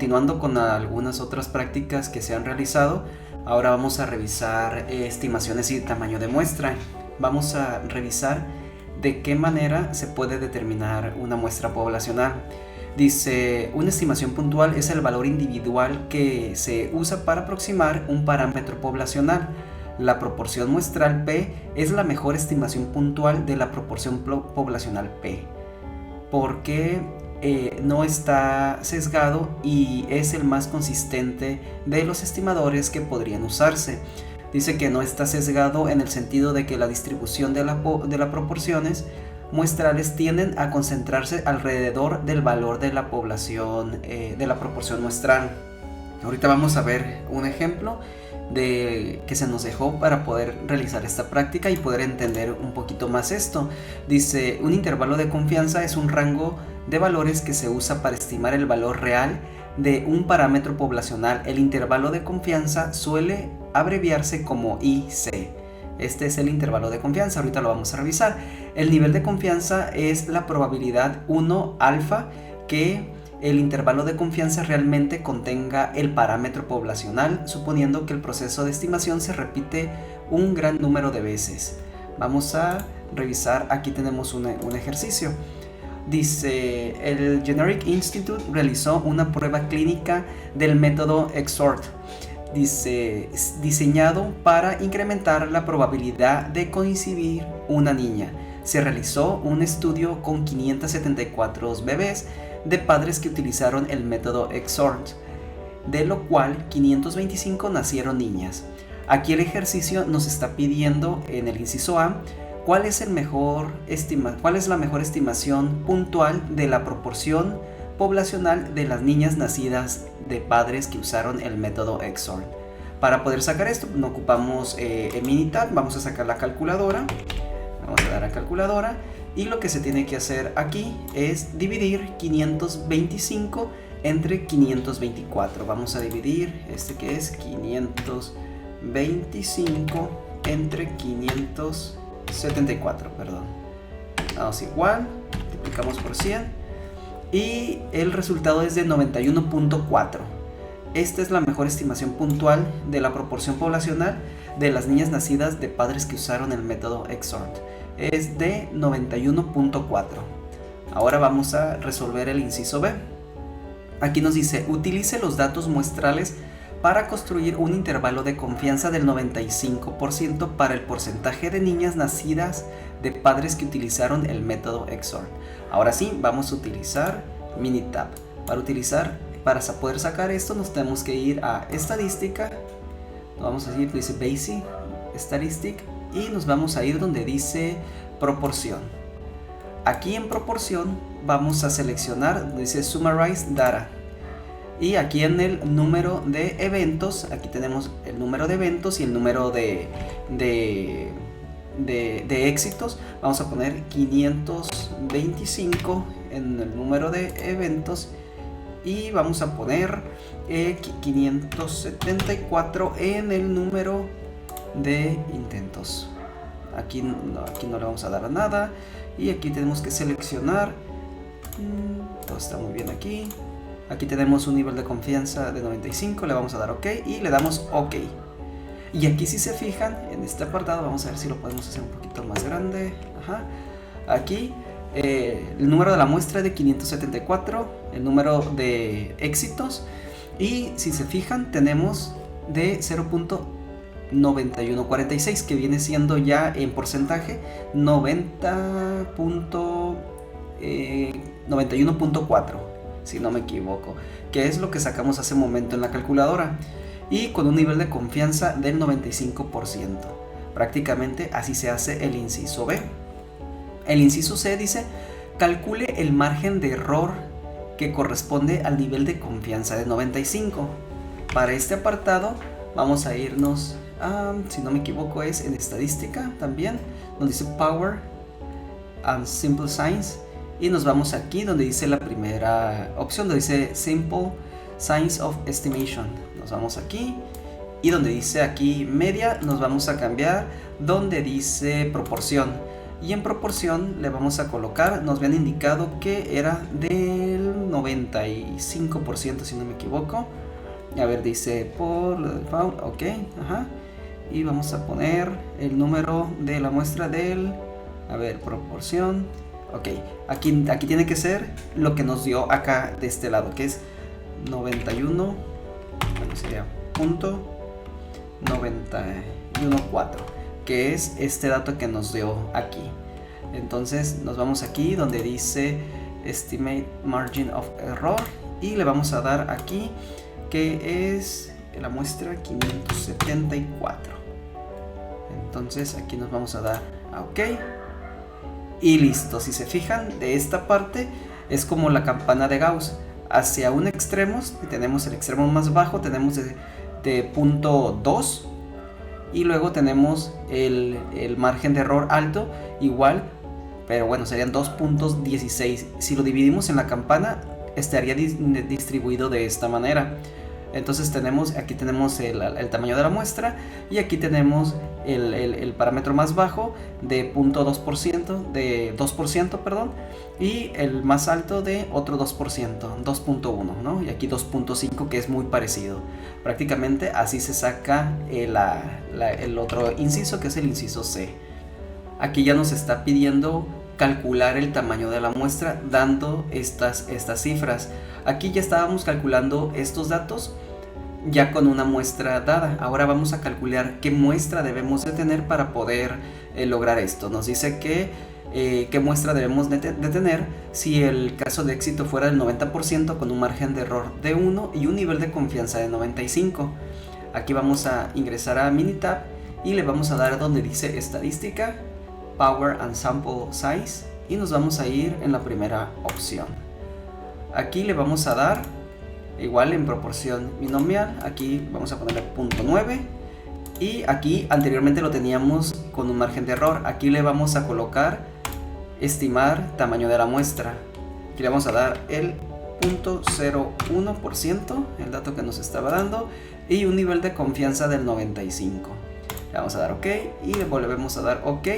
continuando con algunas otras prácticas que se han realizado, ahora vamos a revisar estimaciones y tamaño de muestra. Vamos a revisar de qué manera se puede determinar una muestra poblacional. Dice, una estimación puntual es el valor individual que se usa para aproximar un parámetro poblacional. La proporción muestral P es la mejor estimación puntual de la proporción poblacional P, porque no está sesgado y es el más consistente de los estimadores que podrían usarse. Dice que no está sesgado en el sentido de que la distribución de las proporciones muestrales tienden a concentrarse alrededor del valor de la población, de la proporción muestral. Ahorita vamos a ver un ejemplo que se nos dejó para poder realizar esta práctica y poder entender un poquito más esto. Dice, un intervalo de confianza es un rango de valores que se usa para estimar el valor real de un parámetro poblacional. El intervalo de confianza suele abreviarse como IC. Este es el intervalo de confianza, ahorita lo vamos a revisar. El nivel de confianza es la probabilidad 1 alfa que el intervalo de confianza realmente contenga el parámetro poblacional, suponiendo que el proceso de estimación se repite un gran número de veces. Vamos a revisar, aquí tenemos un ejercicio. Dice, el Generic Institute realizó una prueba clínica del método XORT. Dice, diseñado para incrementar la probabilidad de coincidir una niña. Se realizó un estudio con 574 bebés de padres que utilizaron el método XORT, de lo cual 525 nacieron niñas. Aquí el ejercicio nos está pidiendo en el inciso A cuál es la mejor estimación puntual de la proporción poblacional de las niñas nacidas de padres que usaron el método XORT. Para poder sacar esto no ocupamos Minitab, vamos a sacar la calculadora, vamos a dar a calculadora y lo que se tiene que hacer aquí es dividir 525 entre 524. Vamos a dividir este que es 525 entre 574, perdón. Vamos igual, multiplicamos por 100 y el resultado es de 91.4. Esta es la mejor estimación puntual de la proporción poblacional de las niñas nacidas de padres que usaron el método XORT. Es de 91.4. Ahora vamos a resolver el inciso B. Aquí nos dice, utilice los datos muestrales para construir un intervalo de confianza del 95% para el porcentaje de niñas nacidas de padres que utilizaron el método XORT. Ahora sí, vamos a utilizar Minitab. Para poder sacar esto nos tenemos que ir a estadística, vamos a decir, dice Basic, Statistic, y nos vamos a ir donde dice proporción. Aquí en proporción vamos a seleccionar, dice Summarize Data, y aquí en el número de eventos, aquí tenemos el número de eventos y el número de éxitos. Vamos a poner 525 en el número de eventos y vamos a poner 574 en el número de intentos. Aquí no le vamos a dar a nada y aquí tenemos que seleccionar. Todo está muy bien aquí. Aquí tenemos un nivel de confianza de 95, le vamos a dar OK y le damos OK. Y aquí si se fijan, en este apartado, vamos a ver si lo podemos hacer un poquito más grande. Aquí el número de la muestra es de 574, el número de éxitos. Y si se fijan, tenemos de 0.9146, que viene siendo ya en porcentaje 91.4, si no me equivoco, que es lo que sacamos hace un momento en la calculadora. Y con un nivel de confianza del 95%. Prácticamente así se hace el inciso B. El inciso C dice, calcule el margen de error que corresponde al nivel de confianza de 95. Para este apartado vamos a irnos si no me equivoco es en estadística también, donde dice Power and Simple Science, y nos vamos aquí donde dice la primera opción, donde dice Simple Science of Estimation. Nos vamos aquí y donde dice aquí media nos vamos a cambiar donde dice proporción, y en proporción le vamos a colocar, nos habían indicado que era del 95% si no me equivoco. A ver, dice por lo del foul, ok, ajá. Y vamos a poner el número de la muestra del, a ver, proporción. Ok, aquí tiene que ser lo que nos dio acá de este lado, que es 91, bueno, sería punto 91.4, que es este dato que nos dio aquí. Entonces nos vamos aquí donde dice Estimate Margin of Error y le vamos a dar aquí que es la muestra 574. Entonces aquí nos vamos a dar a OK y listo. Si se fijan, de esta parte es como la campana de Gauss. Hacia un extremo tenemos el extremo más bajo, tenemos de punto 2 y luego tenemos el margen de error alto igual, pero bueno, serían 2.16. Si lo dividimos en la campana estaría distribuido de esta manera. Entonces aquí tenemos el tamaño de la muestra y aquí tenemos el parámetro más bajo de 0.2%, de 2%, perdón, y el más alto de otro 2%, 2.1, ¿no? Y aquí 2.5, que es muy parecido. Prácticamente así se saca el otro inciso, que es el inciso C. Aquí ya nos está pidiendo calcular el tamaño de la muestra dando estas cifras. Aquí ya estábamos calculando estos datos ya con una muestra dada. Ahora vamos a calcular qué muestra debemos de tener para poder lograr esto. Nos dice que qué muestra debemos de tener si el caso de éxito fuera del 90% con un margen de error de 1 y un nivel de confianza de 95. Aquí vamos a ingresar a Minitab y le vamos a dar donde dice estadística, Power and Sample Size y nos vamos a ir en la primera opción. Aquí le vamos a dar igual en proporción binomial, aquí vamos a ponerle 0.9 y aquí anteriormente lo teníamos con un margen de error. Aquí le vamos a colocar estimar tamaño de la muestra, aquí le vamos a dar el 0.01%, el dato que nos estaba dando, y un nivel de confianza del 95. Le vamos a dar OK y le volvemos a dar OK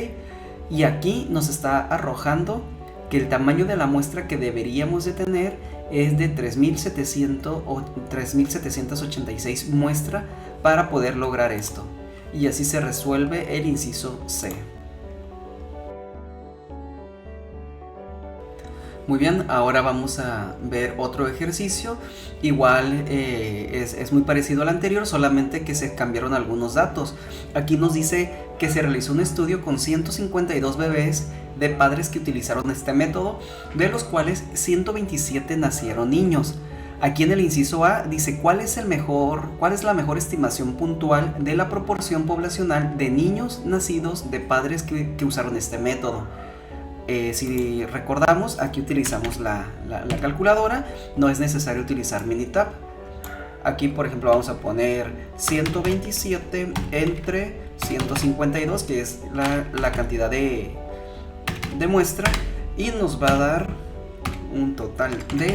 y aquí nos está arrojando que el tamaño de la muestra que deberíamos de tener es de 3786 muestra para poder lograr esto, y así se resuelve el inciso C. Muy bien, ahora vamos a ver otro ejercicio. Igual es muy parecido al anterior, solamente que se cambiaron algunos datos. Aquí nos dice que se realizó un estudio con 152 bebés de padres que utilizaron este método, de los cuales 127 nacieron niños. Aquí en el inciso A dice cuál es la mejor estimación puntual de la proporción poblacional de niños nacidos de padres que usaron este método. Si recordamos, aquí utilizamos la calculadora, no es necesario utilizar Minitab. Aquí por ejemplo vamos a poner 127 entre 152, que es la cantidad de muestra, y nos va a dar un total de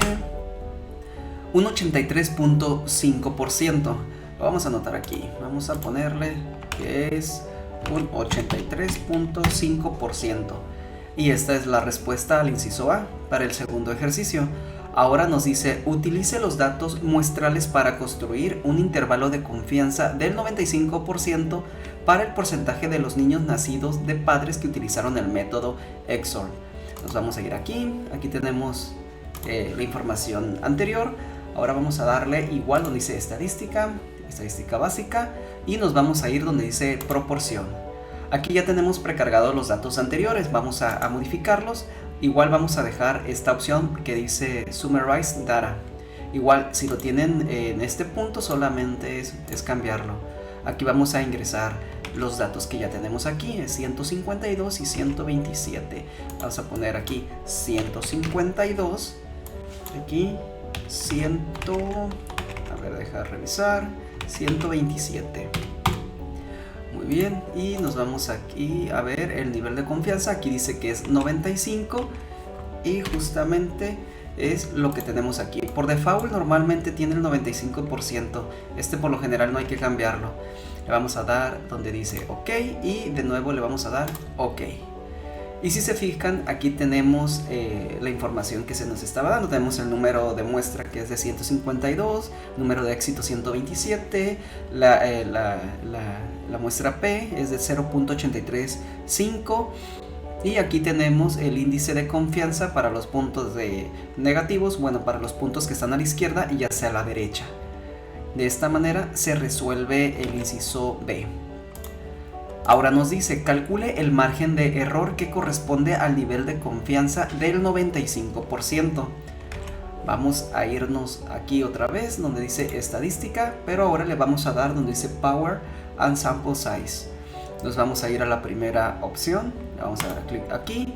un 83.5%. Lo vamos a anotar aquí, vamos a ponerle que es un 83.5%. Y esta es la respuesta al inciso A para el segundo ejercicio. Ahora nos dice, utilice los datos muestrales para construir un intervalo de confianza del 95% para el porcentaje de los niños nacidos de padres que utilizaron el método EXOR. Nos vamos a ir aquí tenemos la información anterior. Ahora vamos a darle igual donde dice estadística básica, y nos vamos a ir donde dice proporción. Aquí ya tenemos precargados los datos anteriores, vamos a modificarlos. Igual vamos a dejar esta opción que dice Summarize Data. Igual si lo tienen en este punto solamente es cambiarlo. Aquí vamos a ingresar los datos que ya tenemos aquí, es 152 y 127. Vamos a poner aquí 152, aquí 127. Muy bien, y nos vamos aquí a ver el nivel de confianza. Aquí dice que es 95 y justamente es lo que tenemos aquí. Por default normalmente tiene el 95%. Por lo general no hay que cambiarlo. Le vamos a dar donde dice OK y de nuevo le vamos a dar OK. Y si se fijan, aquí tenemos la información que se nos estaba dando. Tenemos el número de muestra que es de 152, número de éxito 127, la muestra P es de 0.835 y aquí tenemos el índice de confianza para los puntos negativos, bueno, para los puntos que están a la izquierda y hacia la derecha. De esta manera se resuelve el inciso B. Ahora nos dice, calcule el margen de error que corresponde al nivel de confianza del 95%. Vamos a irnos aquí otra vez donde dice estadística, pero ahora le vamos a dar donde dice Power and Sample Size. Nos vamos a ir a la primera opción, le vamos a dar clic aquí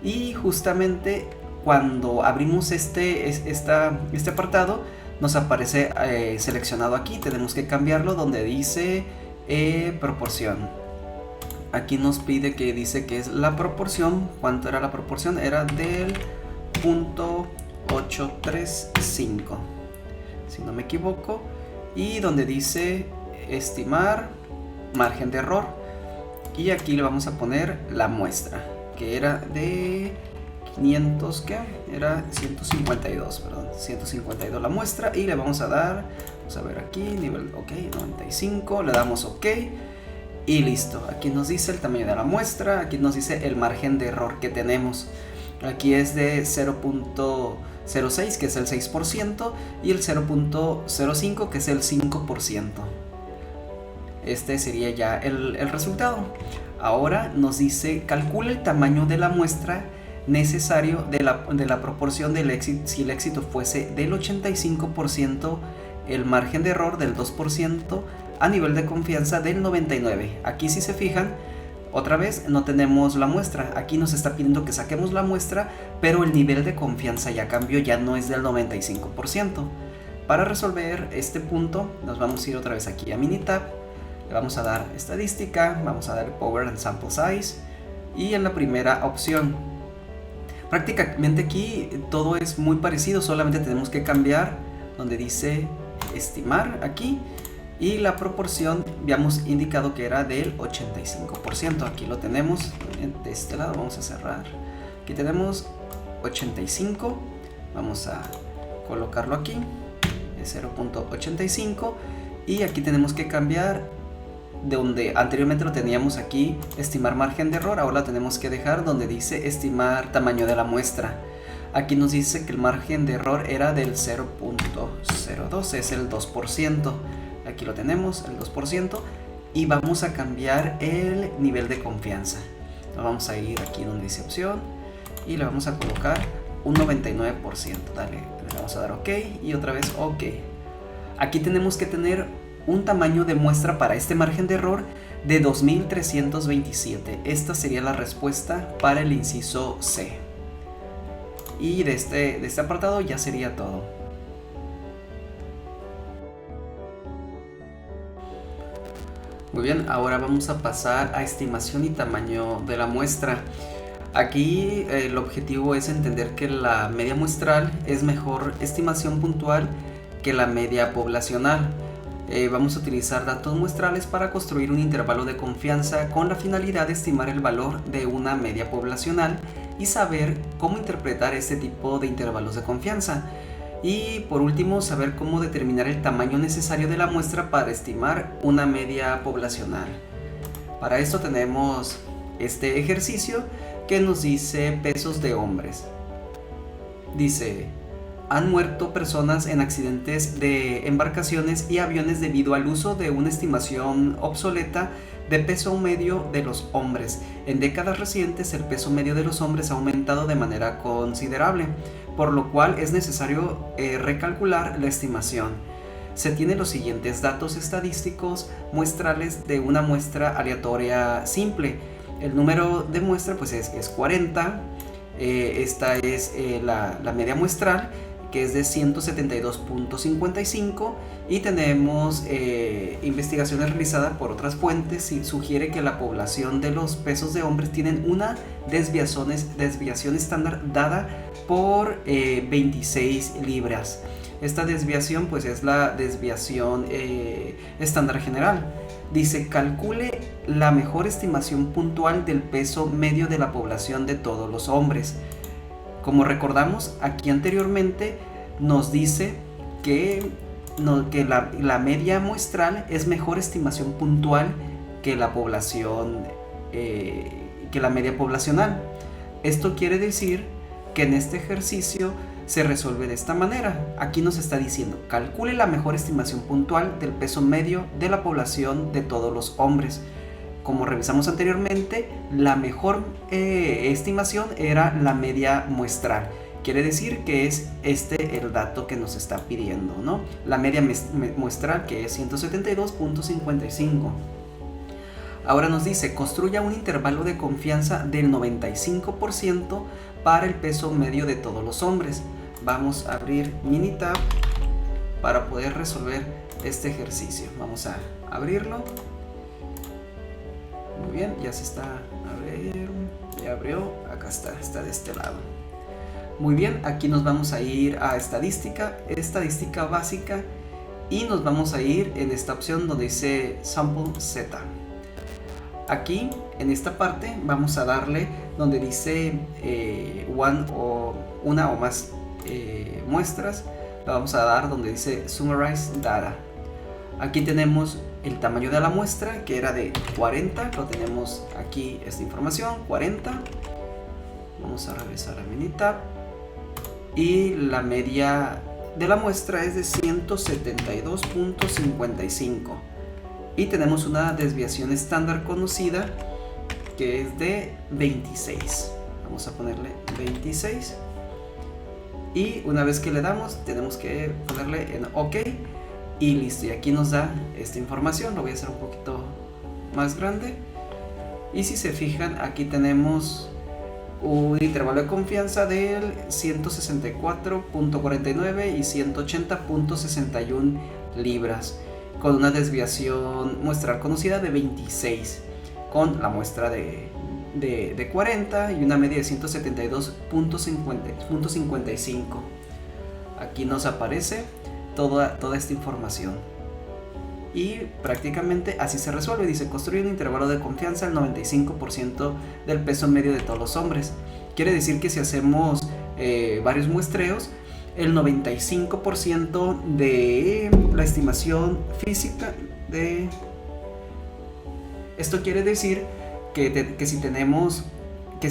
y justamente cuando abrimos este apartado nos aparece seleccionado aquí. Tenemos que cambiarlo donde dice proporción. Aquí nos pide que dice que es la proporción. ¿Cuánto era la proporción? Era del 0.835 si no me equivoco, y donde dice estimar margen de error, y aquí le vamos a poner la muestra que era de 500, ¿qué? Era 152, perdón, 152 la muestra, y le vamos a dar, vamos a ver aquí, nivel, ok, 95, le damos ok, y listo. Aquí nos dice el tamaño de la muestra, aquí nos dice el margen de error que tenemos, aquí es de 0.06, que es el 6%, y el 0.05, que es el 5%. Este sería ya el resultado. Ahora nos dice, calcula el tamaño de la muestra necesario de la proporción del éxito. Si el éxito fuese del 85%, el margen de error del 2%, a nivel de confianza del 99%. Aquí si se fijan, otra vez no tenemos la muestra. Aquí nos está pidiendo que saquemos la muestra, pero el nivel de confianza ya cambió, ya no es del 95%. Para resolver este punto nos vamos a ir otra vez aquí a Minitab. Le vamos a dar estadística, vamos a dar Power and Sample Size, y en la primera opción prácticamente aquí todo es muy parecido, solamente tenemos que cambiar donde dice estimar aquí, y la proporción habíamos indicado que era del 85%. Aquí lo tenemos de este lado, vamos a cerrar, aquí tenemos 85, vamos a colocarlo aquí, es 0.85, y aquí tenemos que cambiar de donde anteriormente lo teníamos aquí, estimar margen de error, ahora lo tenemos que dejar donde dice estimar tamaño de la muestra. Aquí nos dice que el margen de error era del 0.02, es el 2%. Aquí lo tenemos, el 2%, y vamos a cambiar el nivel de confianza. Nos vamos a ir aquí donde dice opción y le vamos a colocar un 99%. Dale, le vamos a dar ok y otra vez ok. Aquí tenemos que tener un tamaño de muestra para este margen de error de 2327. Esta sería la respuesta para el inciso C. Y de este apartado ya sería todo. Muy bien, ahora vamos a pasar a estimación y tamaño de la muestra. Aquí el objetivo es entender que la media muestral es mejor estimación puntual que la media poblacional. Vamos a utilizar datos muestrales para construir un intervalo de confianza con la finalidad de estimar el valor de una media poblacional y saber cómo interpretar este tipo de intervalos de confianza. Y por último, saber cómo determinar el tamaño necesario de la muestra para estimar una media poblacional. Para esto tenemos este ejercicio que nos dice pesos de hombres. Dice: han muerto personas en accidentes de embarcaciones y aviones debido al uso de una estimación obsoleta de peso medio de los hombres. En décadas recientes el peso medio de los hombres ha aumentado de manera considerable, por lo cual es necesario recalcular la estimación. Se tienen los siguientes datos estadísticos muestrales de una muestra aleatoria simple. El número de muestra pues es 40. Esta es la media muestral, que es de 172.55, y tenemos investigaciones realizadas por otras fuentes y sugiere que la población de los pesos de hombres tienen una desviación estándar dada por 26 libras. Esta desviación pues es la desviación estándar general. Dice, calcule la mejor estimación puntual del peso medio de la población de todos los hombres. Como recordamos, aquí anteriormente nos dice que la media muestral es mejor estimación puntual que la población, que la media poblacional. Esto quiere decir que en este ejercicio se resuelve de esta manera. Aquí nos está diciendo, calcule la mejor estimación puntual del peso medio de la población de todos los hombres. Como revisamos anteriormente, la mejor estimación era la media muestral. Quiere decir que es el dato que nos está pidiendo, ¿no? La media muestral, que es 172.55. Ahora nos dice, construya un intervalo de confianza del 95% para el peso medio de todos los hombres. Vamos a abrir Minitab para poder resolver este ejercicio. Vamos a abrirlo. Muy bien, ya se está. A ver, ya abrió. Acá está de este lado. Muy bien, aquí nos vamos a ir a estadística básica, y nos vamos a ir en esta opción donde dice Sample Z. Aquí, en esta parte, vamos a darle donde dice una o más muestras. Le vamos a dar donde dice Summarize Data. Aquí tenemos el tamaño de la muestra, que era de 40. Lo tenemos aquí, esta información, 40. Vamos a regresar a Minitab. Y la media de la muestra es de 172.55. Y tenemos una desviación estándar conocida que es de 26. Vamos a ponerle 26. Y una vez que le damos, tenemos que ponerle en OK. Y listo. Y aquí nos da esta información. Lo voy a hacer un poquito más grande. Y si se fijan, aquí tenemos un intervalo de confianza del 164.49 y 180.61 libras, con una desviación muestral conocida de 26, con la muestra de 40 y una media de 172.55. Aquí nos aparece toda esta información. Y prácticamente así se resuelve. Dice, construye un intervalo de confianza al 95% del peso medio de todos los hombres. Quiere decir que si hacemos varios muestreos, el 95% de la estimación física de... Esto quiere decir que si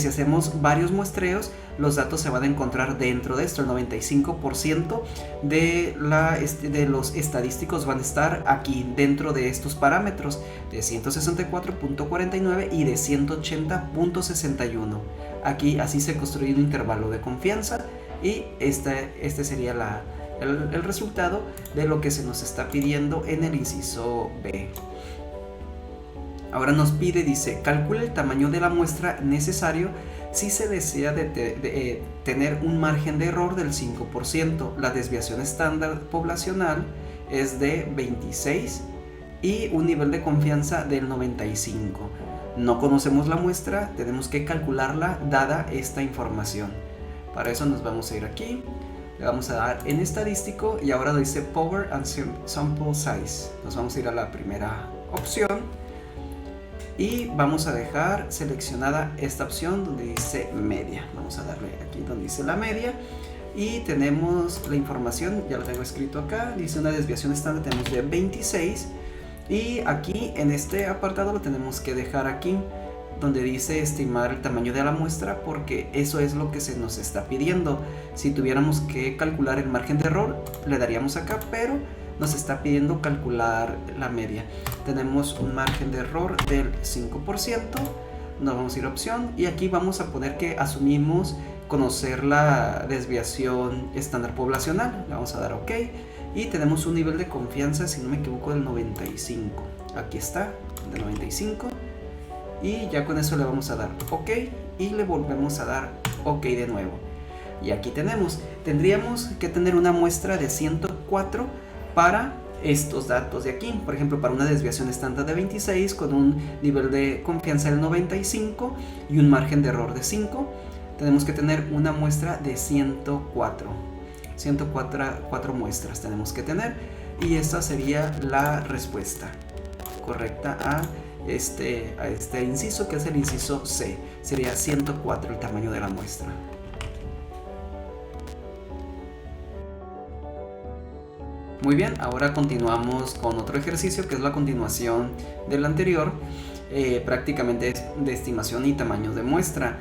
hacemos varios muestreos, los datos se van a encontrar dentro de esto. El 95% de los estadísticos van a estar aquí dentro de estos parámetros de 164.49 y de 180.61. Aquí así se construye un intervalo de confianza, y este sería el resultado de lo que se nos está pidiendo en el inciso B. Ahora nos pide, dice, calcule el tamaño de la muestra necesario si se desea tener un margen de error del 5%. La desviación estándar poblacional es de 26 y un nivel de confianza del 95. No conocemos la muestra, tenemos que calcularla dada esta información. Para eso nos vamos a ir aquí, le vamos a dar en estadístico y ahora dice Power and Sample Size. Nos vamos a ir a la primera opción. Y vamos a dejar seleccionada esta opción donde dice media. Vamos a darle aquí donde dice la media. Y tenemos la información, ya lo tengo escrito acá. Dice una desviación estándar, tenemos de 26. Y aquí en este apartado lo tenemos que dejar aquí donde dice estimar el tamaño de la muestra, porque eso es lo que se nos está pidiendo. Si tuviéramos que calcular el margen de error, le daríamos acá, pero nos está pidiendo calcular la media. Tenemos un margen de error del 5%. Nos vamos a ir a opción y aquí vamos a poner que asumimos conocer la desviación estándar poblacional. Le vamos a dar OK y tenemos un nivel de confianza, si no me equivoco, del 95. Aquí está, del 95. Y ya con eso le vamos a dar OK y le volvemos a dar OK de nuevo. Y aquí tendríamos que tener una muestra de 104 para estos datos de aquí. Por ejemplo, para una desviación estándar de 26 con un nivel de confianza del 95 y un margen de error de 5, tenemos que tener una muestra de 104 muestras tenemos que tener, y esta sería la respuesta. correcta a este inciso, que es el inciso C. Sería 104 el tamaño de la muestra. Muy bien, ahora continuamos con otro ejercicio que es la continuación del anterior, prácticamente de estimación y tamaño de muestra.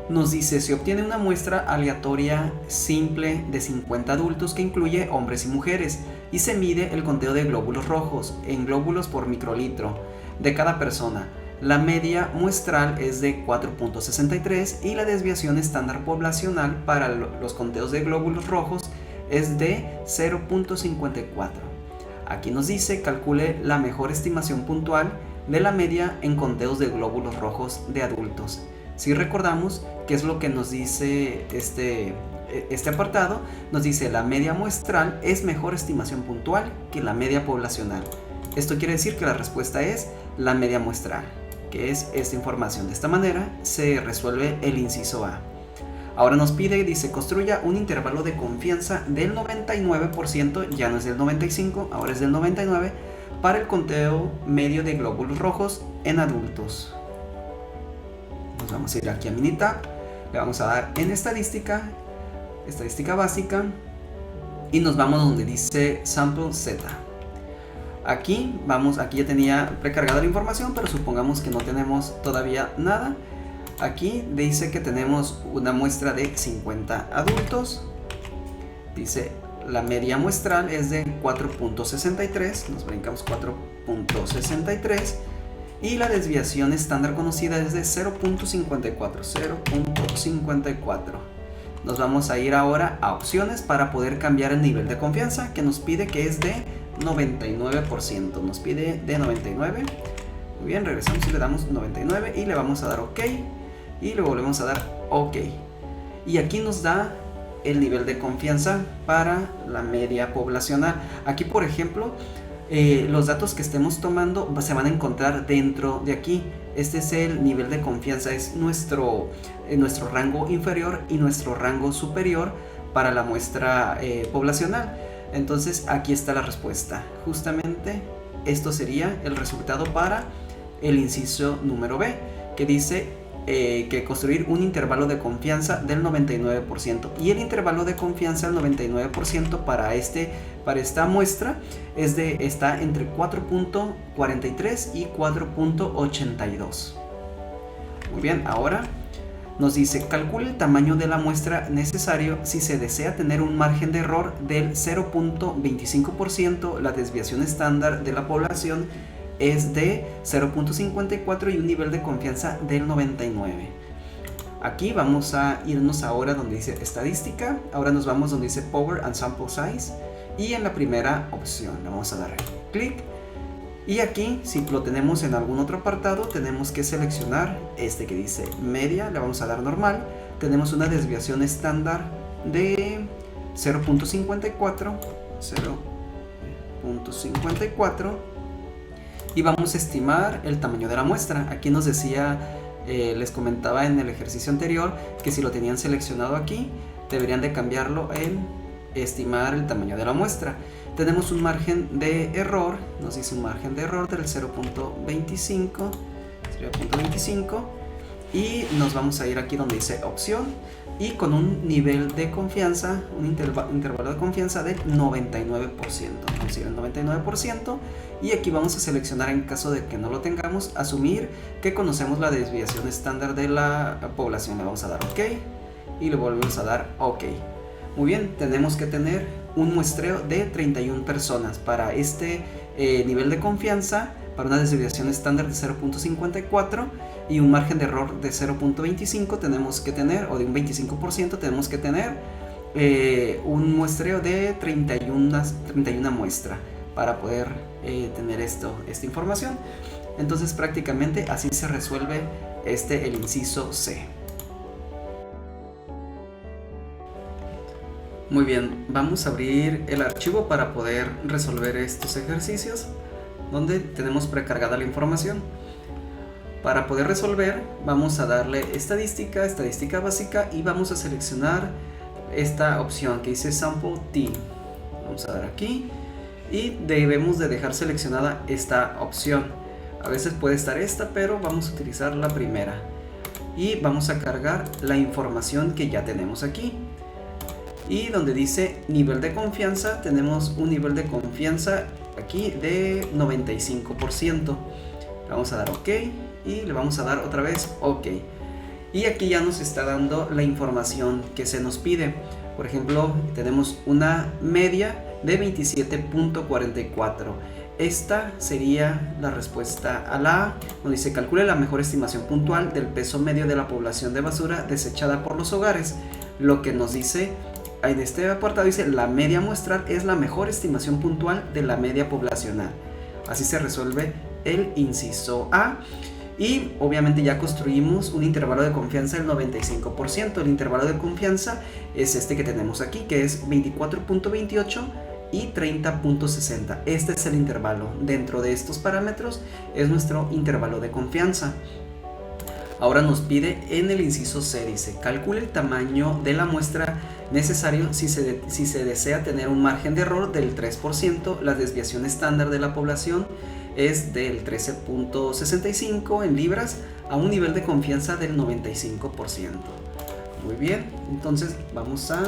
Nos dice: se obtiene una muestra aleatoria simple de 50 adultos que incluye hombres y mujeres y se mide el conteo de glóbulos rojos en glóbulos por microlitro de cada persona. La media muestral es de 4.63 y la desviación estándar poblacional para los conteos de glóbulos rojos es de 0.54. Aquí nos dice: calcule la mejor estimación puntual de la media en conteos de glóbulos rojos de adultos. Si recordamos qué es lo que nos dice este apartado, nos dice: la media muestral es mejor estimación puntual que la media poblacional. Esto quiere decir que la respuesta es la media muestral, que es esta información. De esta manera se resuelve el inciso A. Ahora nos pide, dice: construya un intervalo de confianza del 99%, ya no es del 95, ahora es del 99, para el conteo medio de glóbulos rojos en adultos. Nos vamos a ir aquí a Minitab, le vamos a dar en estadística básica y nos vamos donde dice Sample Z. Aquí ya tenía precargada la información, pero supongamos que no tenemos todavía nada. Aquí dice que tenemos una muestra de 50 adultos. Dice: la media muestral es de 4.63, nos brincamos 4.63, y la desviación estándar conocida es de 0.54. Nos vamos a ir ahora a opciones para poder cambiar el nivel de confianza, que nos pide que es de 99%. Nos pide de 99. Muy bien, regresamos y le damos 99 y le vamos a dar OK. Y le volvemos a dar OK. Y aquí nos da el nivel de confianza para la media poblacional. Aquí, por ejemplo, los datos que estemos tomando se van a encontrar dentro de aquí. Este es el nivel de confianza, es nuestro rango inferior y nuestro rango superior para la muestra poblacional. Entonces aquí está la respuesta. Justamente esto sería el resultado para el inciso número B, que dice que construir un intervalo de confianza del 99%, y el intervalo de confianza del 99% para esta muestra está entre 4.43 y 4.82. Muy bien, ahora nos dice: calcule el tamaño de la muestra necesario si se desea tener un margen de error del 0.25%, la desviación estándar de la población es de 0.54 y un nivel de confianza del 99. Aquí vamos a irnos ahora donde dice estadística. Ahora nos vamos donde dice Power and Sample Size, y en la primera opción le vamos a dar clic. Y aquí, si lo tenemos en algún otro apartado, tenemos que seleccionar este que dice media, le vamos a dar normal. Tenemos una desviación estándar de 0.54 y vamos a estimar el tamaño de la muestra. Aquí nos decía, les comentaba en el ejercicio anterior, que si lo tenían seleccionado aquí, deberían de cambiarlo en estimar el tamaño de la muestra. Tenemos un margen de error, nos dice un margen de error del 0.25, sería 0.25, y nos vamos a ir aquí donde dice opción, y con un nivel de confianza, un intervalo de confianza del 99%, vamos a ir al 99%, y aquí vamos a seleccionar, en caso de que no lo tengamos, asumir que conocemos la desviación estándar de la población. Le vamos a dar OK y le volvemos a dar OK. Muy bien, tenemos que tener un muestreo de 31 personas para este nivel de confianza, para una desviación estándar de 0.54 y un margen de error de 0.25 tenemos que tener, o de un 25% tenemos que tener un muestreo de 31 muestras para poder tener esta información. Entonces prácticamente así se resuelve el inciso C. Muy bien, vamos a abrir el archivo para poder resolver estos ejercicios donde tenemos precargada la información. Para poder resolver, vamos a darle estadística básica, y vamos a seleccionar esta opción que dice Sample T. Vamos a dar aquí y debemos de dejar seleccionada esta opción. A veces puede estar esta, pero vamos a utilizar la primera. Y vamos a cargar la información que ya tenemos aquí. Y donde dice nivel de confianza, tenemos un nivel de confianza aquí de 95%. Vamos a dar OK y le vamos a dar otra vez OK. Y aquí ya nos está dando la información que se nos pide. Por ejemplo, tenemos una media de 27.44. Esta sería la respuesta a la A, donde dice calcule la mejor estimación puntual del peso medio de la población de basura desechada por los hogares. Lo que nos dice en este apartado dice la media muestral es la mejor estimación puntual de la media poblacional. Así se resuelve el inciso A. Y obviamente ya construimos un intervalo de confianza del 95%. El intervalo de confianza es este que tenemos aquí, que es 24.28 y 30.60. Este es el intervalo. Dentro de estos parámetros es nuestro intervalo de confianza. Ahora nos pide en el inciso C, dice calcule el tamaño de la muestra necesario si se desea tener un margen de error del 3%. La desviación estándar de la población es del 13.65 en libras a un nivel de confianza del 95%. Muy bien, entonces vamos a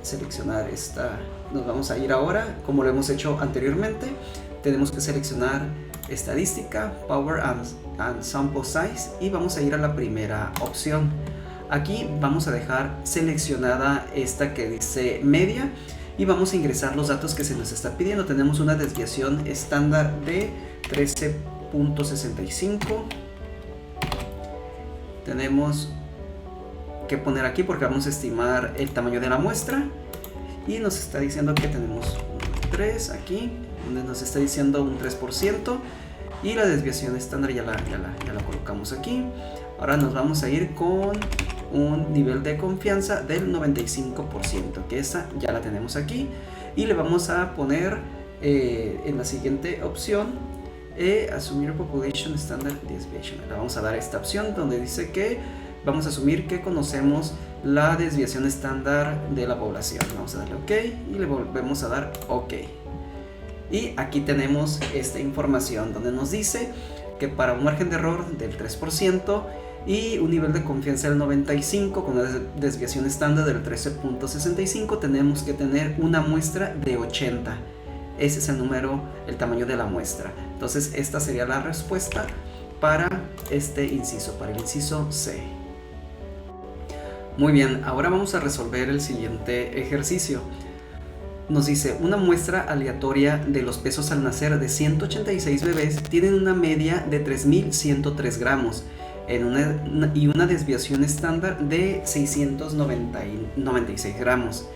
seleccionar esta. Nos vamos a ir ahora, como lo hemos hecho anteriormente, tenemos que seleccionar estadística, power and sample size, y vamos a ir a la primera opción. Aquí vamos a dejar seleccionada esta que dice media y vamos a ingresar los datos que se nos está pidiendo. Tenemos una desviación estándar de 13.65. Tenemos que poner aquí porque vamos a estimar el tamaño de la muestra y nos está diciendo que tenemos 3 aquí, donde nos está diciendo un 3%, y la desviación estándar ya la colocamos aquí. Ahora nos vamos a ir con un nivel de confianza del 95%, que esa ya la tenemos aquí, y le vamos a poner en la siguiente opción asumir population standard deviation. Le vamos a dar esta opción donde dice que vamos a asumir que conocemos la desviación estándar de la población. Vamos a darle OK y le volvemos a dar OK. Y aquí tenemos esta información donde nos dice que para un margen de error del 3% y un nivel de confianza del 95% con una desviación estándar del 13.65 tenemos que tener una muestra de 80. Ese es el número, el tamaño de la muestra. Entonces esta sería la respuesta para este inciso, para el inciso C. Muy bien, ahora vamos a resolver el siguiente ejercicio. Nos dice, una muestra aleatoria de los pesos al nacer de 186 bebés tienen una media de 3.103 gramos y una desviación estándar de 696 gramos.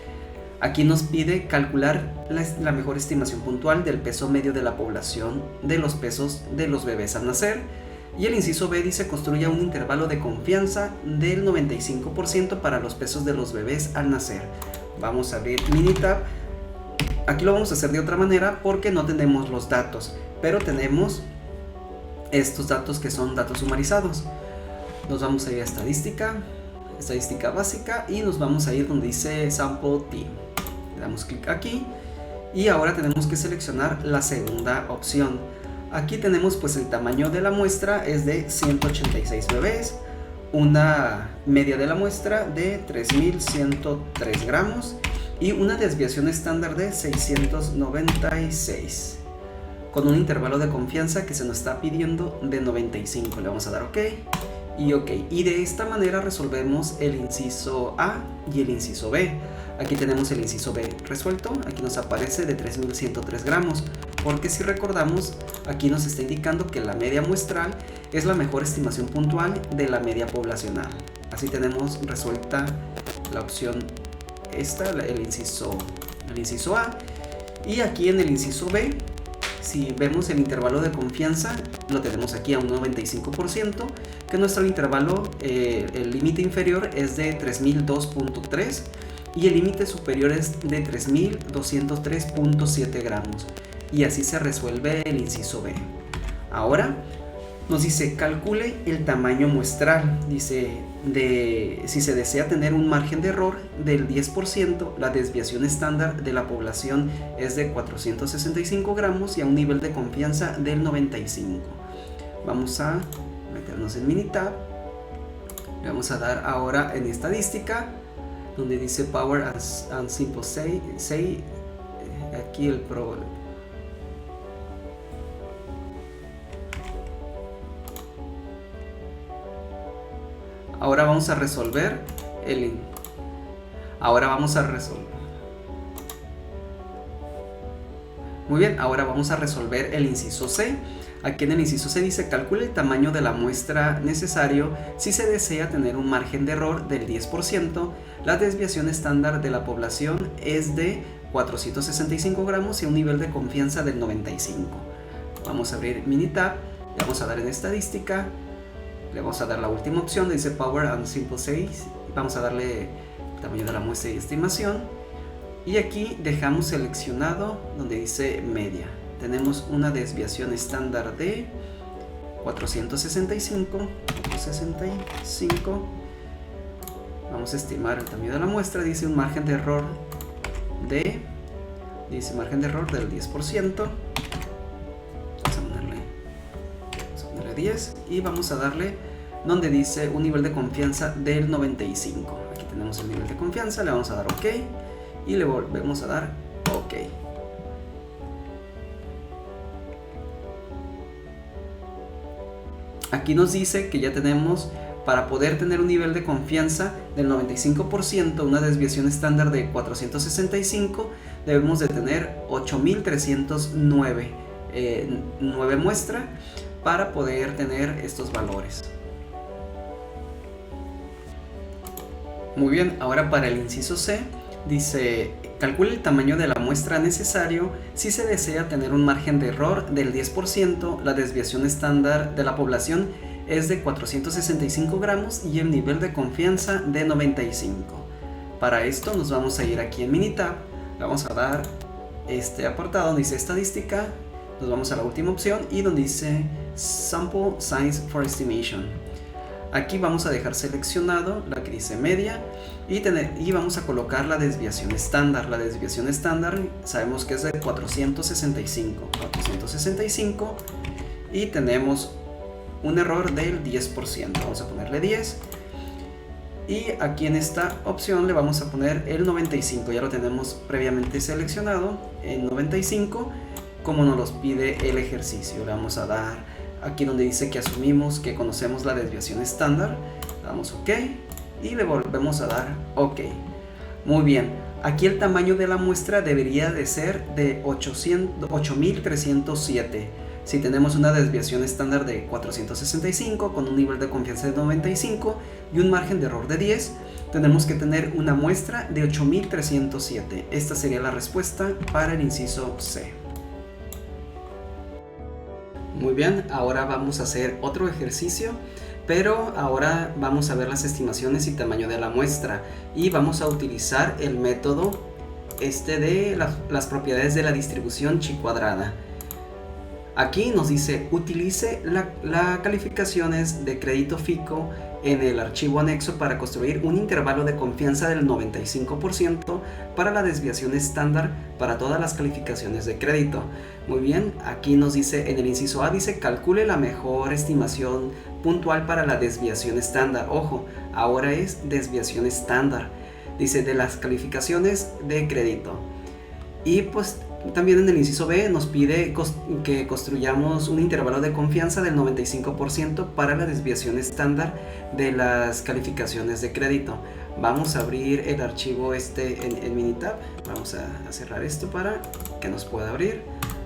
Aquí nos pide calcular la mejor estimación puntual del peso medio de la población de los pesos de los bebés al nacer. Y el inciso B dice construya un intervalo de confianza del 95% para los pesos de los bebés al nacer. Vamos a abrir Minitab. Aquí lo vamos a hacer de otra manera porque no tenemos los datos, pero tenemos estos datos que son datos sumarizados. Nos vamos a ir a estadística básica y nos vamos a ir donde dice Sample Team. Le damos clic aquí y ahora tenemos que seleccionar la segunda opción. Aquí tenemos pues el tamaño de la muestra es de 186 bebés, una media de la muestra de 3.103 gramos y una desviación estándar de 696 con un intervalo de confianza que se nos está pidiendo de 95. Le vamos a dar OK y OK, y de esta manera resolvemos el inciso A y el inciso B. Aquí tenemos el inciso B resuelto, aquí nos aparece de 3.103 gramos, porque si recordamos, aquí nos está indicando que la media muestral es la mejor estimación puntual de la media poblacional. Así tenemos resuelta la opción esta, el inciso A. Y aquí en el inciso B, si vemos el intervalo de confianza, lo tenemos aquí a un 95%, que nuestro intervalo, el límite inferior es de 3002.3 y el límite superior es de 3203.7 gramos. Y así se resuelve el inciso B. Ahora nos dice calcule el tamaño muestral. Dice si se desea tener un margen de error del 10%, la desviación estándar de la población es de 465 gramos y a un nivel de confianza del 95. Vamos a meternos en Minitab. Le vamos a dar ahora en estadística, donde dice Power and Simple Say, aquí el problema. Ahora vamos a resolver Muy bien, ahora vamos a resolver el inciso C. Aquí en el inciso C dice calcule el tamaño de la muestra necesario si se desea tener un margen de error del 10%. La desviación estándar de la población es de 465 gramos y un nivel de confianza del 95. Vamos a abrir Minitab, le vamos a dar en estadística, le vamos a dar la última opción, dice Power and Simple 6, vamos a darle el tamaño de la muestra y estimación, y aquí dejamos seleccionado donde dice media. Tenemos una desviación estándar de 465. Vamos a estimar el tamaño de la muestra, dice un margen de error del 10%. Vamos a ponerle 10 y vamos a darle donde dice un nivel de confianza del 95. Aquí tenemos el nivel de confianza, le vamos a dar OK y le volvemos a dar OK. Aquí nos dice que ya tenemos, para poder tener un nivel de confianza del 95%, una desviación estándar de 465, debemos de tener 8309 muestras para poder tener estos valores. Muy bien, ahora para el inciso C dice calcule el tamaño de la muestra necesario si se desea tener un margen de error del 10%. La desviación estándar de la población es de 465 gramos y el nivel de confianza de 95. Para esto nos vamos a ir aquí en Minitab, le vamos a dar este apartado donde dice estadística, nos vamos a la última opción y donde dice Sample Size for Estimation. Aquí vamos a dejar seleccionado la que dice media y vamos a colocar la desviación estándar. La desviación estándar sabemos que es de 465 y tenemos un error del 10%. Vamos a ponerle 10 y aquí en esta opción le vamos a poner el 95. Ya lo tenemos previamente seleccionado en 95 como nos los pide el ejercicio. Le vamos a dar aquí donde dice que asumimos que conocemos la desviación estándar, damos OK y le volvemos a dar OK. Muy bien, aquí el tamaño de la muestra debería de ser de 8307. Si tenemos una desviación estándar de 465 con un nivel de confianza de 95 y un margen de error de 10, tenemos que tener una muestra de 8307. Esta sería la respuesta para el inciso C. Muy bien, ahora vamos a hacer otro ejercicio, pero ahora vamos a ver las estimaciones y tamaño de la muestra y vamos a utilizar el método de las propiedades de la distribución chi cuadrada. Aquí nos dice utilice las calificaciones de crédito FICO en el archivo anexo para construir un intervalo de confianza del 95% para la desviación estándar para todas las calificaciones de crédito. Muy bien, aquí nos dice en el inciso A, dice calcule la mejor estimación puntual para la desviación estándar. Ojo, ahora es desviación estándar. Dice de las calificaciones de crédito. Y pues también en el inciso B nos pide que construyamos un intervalo de confianza del 95% para la desviación estándar de las calificaciones de crédito. Vamos a abrir el archivo en Minitab. Vamos a cerrar esto para que nos pueda abrir.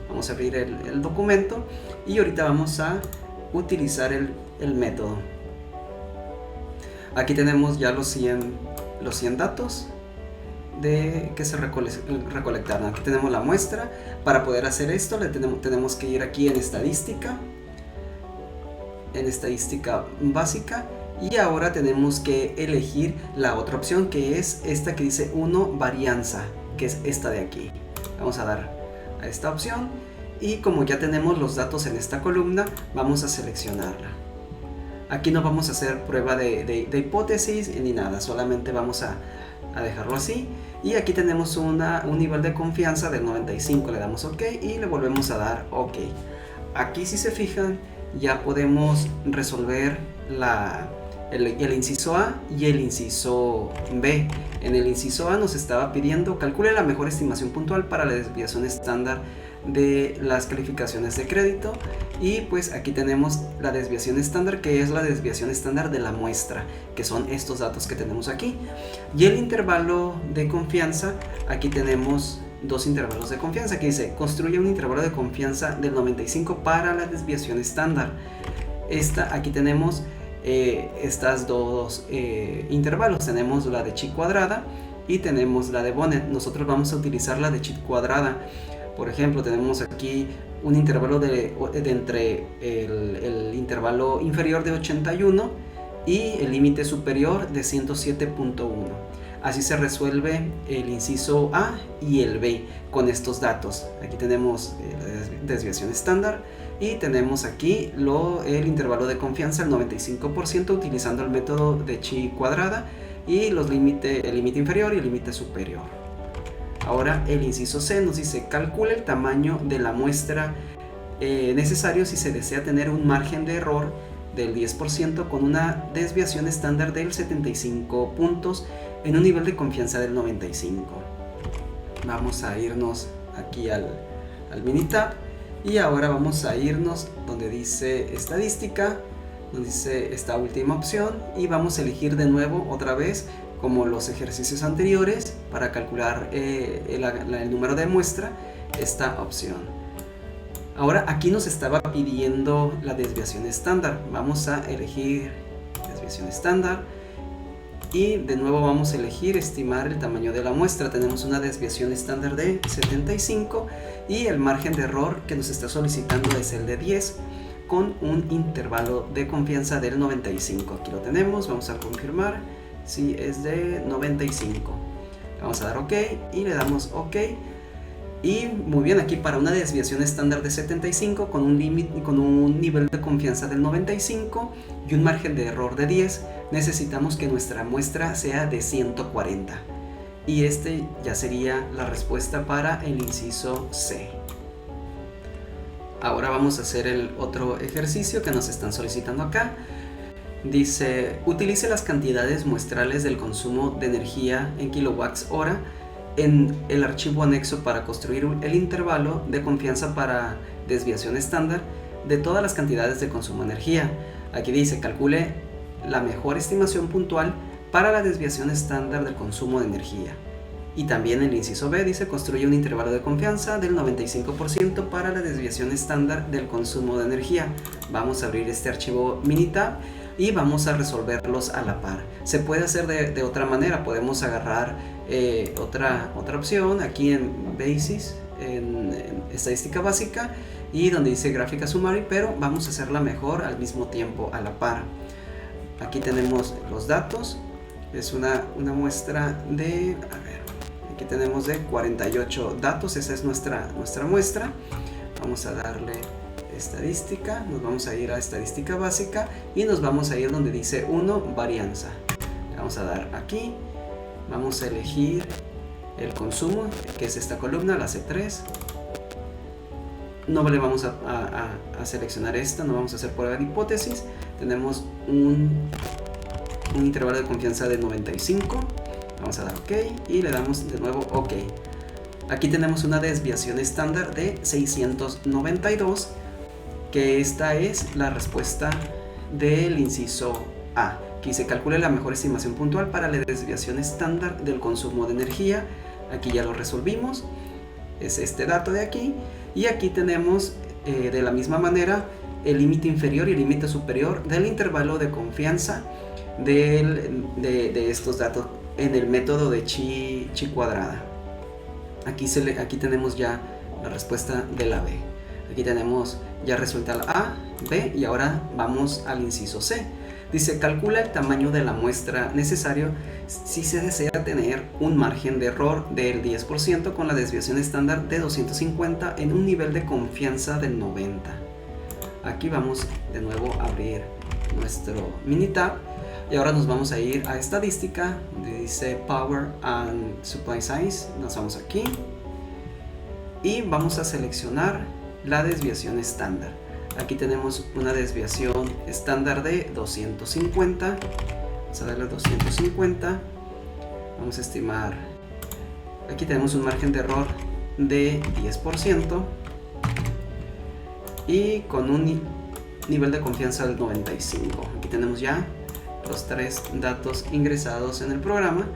Vamos a abrir el documento y ahorita vamos a utilizar el método. Aquí tenemos ya los 100 datos que se recolectaron. Aquí tenemos la muestra. Para poder hacer esto tenemos que ir aquí en estadística básica, y ahora tenemos que elegir la otra opción, que es esta que dice 1 varianza, que es esta de aquí. Vamos a dar a esta opción y como ya tenemos los datos en esta columna, vamos a seleccionarla. Aquí no vamos a hacer prueba de hipótesis ni nada, solamente vamos a dejarlo así. Y aquí tenemos un nivel de confianza del 95, le damos OK y le volvemos a dar OK. Aquí, si se fijan, ya podemos resolver el inciso A y el inciso B. En el inciso A nos estaba pidiendo calcule la mejor estimación puntual para la desviación estándar de las calificaciones de crédito, y pues aquí tenemos la desviación estándar, que es la desviación estándar de la muestra, que son estos datos que tenemos aquí. Y el intervalo de confianza, aquí tenemos dos intervalos de confianza, que dice construye un intervalo de confianza del 95 para la desviación estándar. Aquí tenemos estas dos intervalos, tenemos la de chi cuadrada y tenemos la de Bonnet. Nosotros vamos a utilizar la de chi cuadrada. Por ejemplo, tenemos aquí un intervalo entre el intervalo inferior de 81 y el límite superior de 107.1. Así se resuelve el inciso A y el B con estos datos. Aquí tenemos la desviación estándar y tenemos aquí el intervalo de confianza, el 95%, utilizando el método de chi cuadrada, y el límite inferior y el límite superior. Ahora el inciso C nos dice calcule el tamaño de la muestra necesario si se desea tener un margen de error del 10% con una desviación estándar del 75 puntos en un nivel de confianza del 95. Vamos a irnos aquí al Minitab y ahora vamos a irnos donde dice estadística, donde dice esta última opción, y vamos a elegir de nuevo otra vez, como los ejercicios anteriores, para calcular el número de muestra, esta opción. Ahora aquí nos estaba pidiendo la desviación estándar. Vamos a elegir desviación estándar y de nuevo vamos a elegir estimar el tamaño de la muestra. Tenemos una desviación estándar de 75 y el margen de error que nos está solicitando es el de 10, con un intervalo de confianza del 95. Aquí lo tenemos, vamos a confirmar si es de 95. Vamos a dar OK y le damos OK. Y muy bien, aquí para una desviación estándar de 75 con un nivel de confianza del 95 y un margen de error de 10, necesitamos que nuestra muestra sea de 140. Y este ya sería la respuesta para el inciso C. Ahora vamos a hacer el otro ejercicio que nos están solicitando acá. Dice, utilice las cantidades muestrales del consumo de energía en kilowatts hora en el archivo anexo para construir el intervalo de confianza para desviación estándar de todas las cantidades de consumo de energía. Aquí dice, calcule la mejor estimación puntual para la desviación estándar del consumo de energía. Y también el inciso B dice, construye un intervalo de confianza del 95% para la desviación estándar del consumo de energía. Vamos a abrir este archivo Minitab y vamos a resolverlos a la par. Se puede hacer de otra manera, podemos agarrar otra opción aquí en Basis, en estadística básica, y donde dice gráfica summary, pero vamos a hacerla mejor al mismo tiempo, a la par. Aquí tenemos los datos, es una muestra de, aquí tenemos de 48 datos, esa es nuestra muestra. Vamos a darle estadística, nos vamos a ir a estadística básica y nos vamos a ir donde dice 1, varianza. Le vamos a dar aquí, vamos a elegir el consumo, que es esta columna, la C3. No le vamos a seleccionar esta, no vamos a hacer prueba de hipótesis. Tenemos un intervalo de confianza de 95. Vamos a dar OK y le damos de nuevo OK. Aquí tenemos una desviación estándar de 692, que esta es la respuesta del inciso A. Aquí se calcula la mejor estimación puntual para la desviación estándar del consumo de energía. Aquí ya lo resolvimos, es este dato de aquí. Y aquí tenemos de la misma manera el límite inferior y el límite superior del intervalo de confianza de estos datos en el método de chi cuadrada. Aquí tenemos ya la respuesta de la B. Aquí tenemos ya resuelta la A, B, y ahora vamos al inciso C. Dice, calcula el tamaño de la muestra necesario si se desea tener un margen de error del 10% con la desviación estándar de 250 en un nivel de confianza del 90. Aquí vamos de nuevo a abrir nuestro Minitab y ahora nos vamos a ir a estadística, donde dice Power and Supply Size. Nos vamos aquí y vamos a seleccionar la desviación estándar. Aquí tenemos una desviación estándar de 250. Vamos a darle 250. Vamos a estimar. Aquí tenemos un margen de error de 10% y con un nivel de confianza del 95. Aquí tenemos ya los 3 datos ingresados en el programa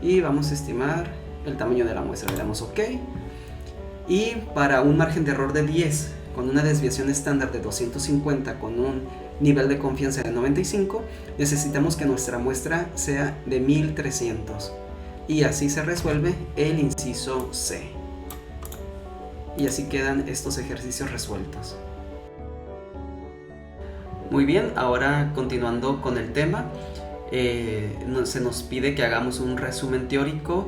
y vamos a estimar el tamaño de la muestra. Le damos OK. Y para un margen de error de 10 con una desviación estándar de 250 con un nivel de confianza de 95, necesitamos que nuestra muestra sea de 1300 y así se resuelve el inciso C. Y así quedan estos ejercicios resueltos. Muy bien, ahora continuando con el tema, se nos pide que hagamos un resumen teórico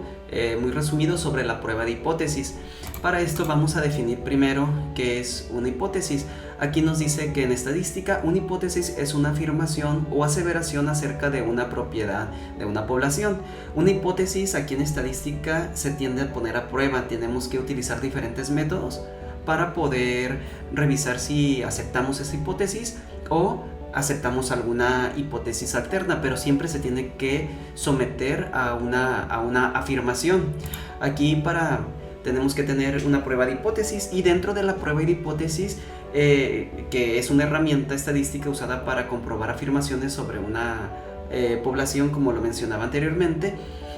muy resumido sobre la prueba de hipótesis. Para esto vamos a definir primero qué es una hipótesis. Aquí nos dice que en estadística una hipótesis es una afirmación o aseveración acerca de una propiedad de una población. Una hipótesis aquí en estadística se tiende a poner a prueba. Tenemos que utilizar diferentes métodos para poder revisar si aceptamos esa hipótesis o aceptamos alguna hipótesis alterna, pero siempre se tiene que someter a una afirmación. Aquí tenemos que tener una prueba de hipótesis y dentro de la prueba de hipótesis, que es una herramienta estadística usada para comprobar afirmaciones sobre una población, como lo mencionaba anteriormente,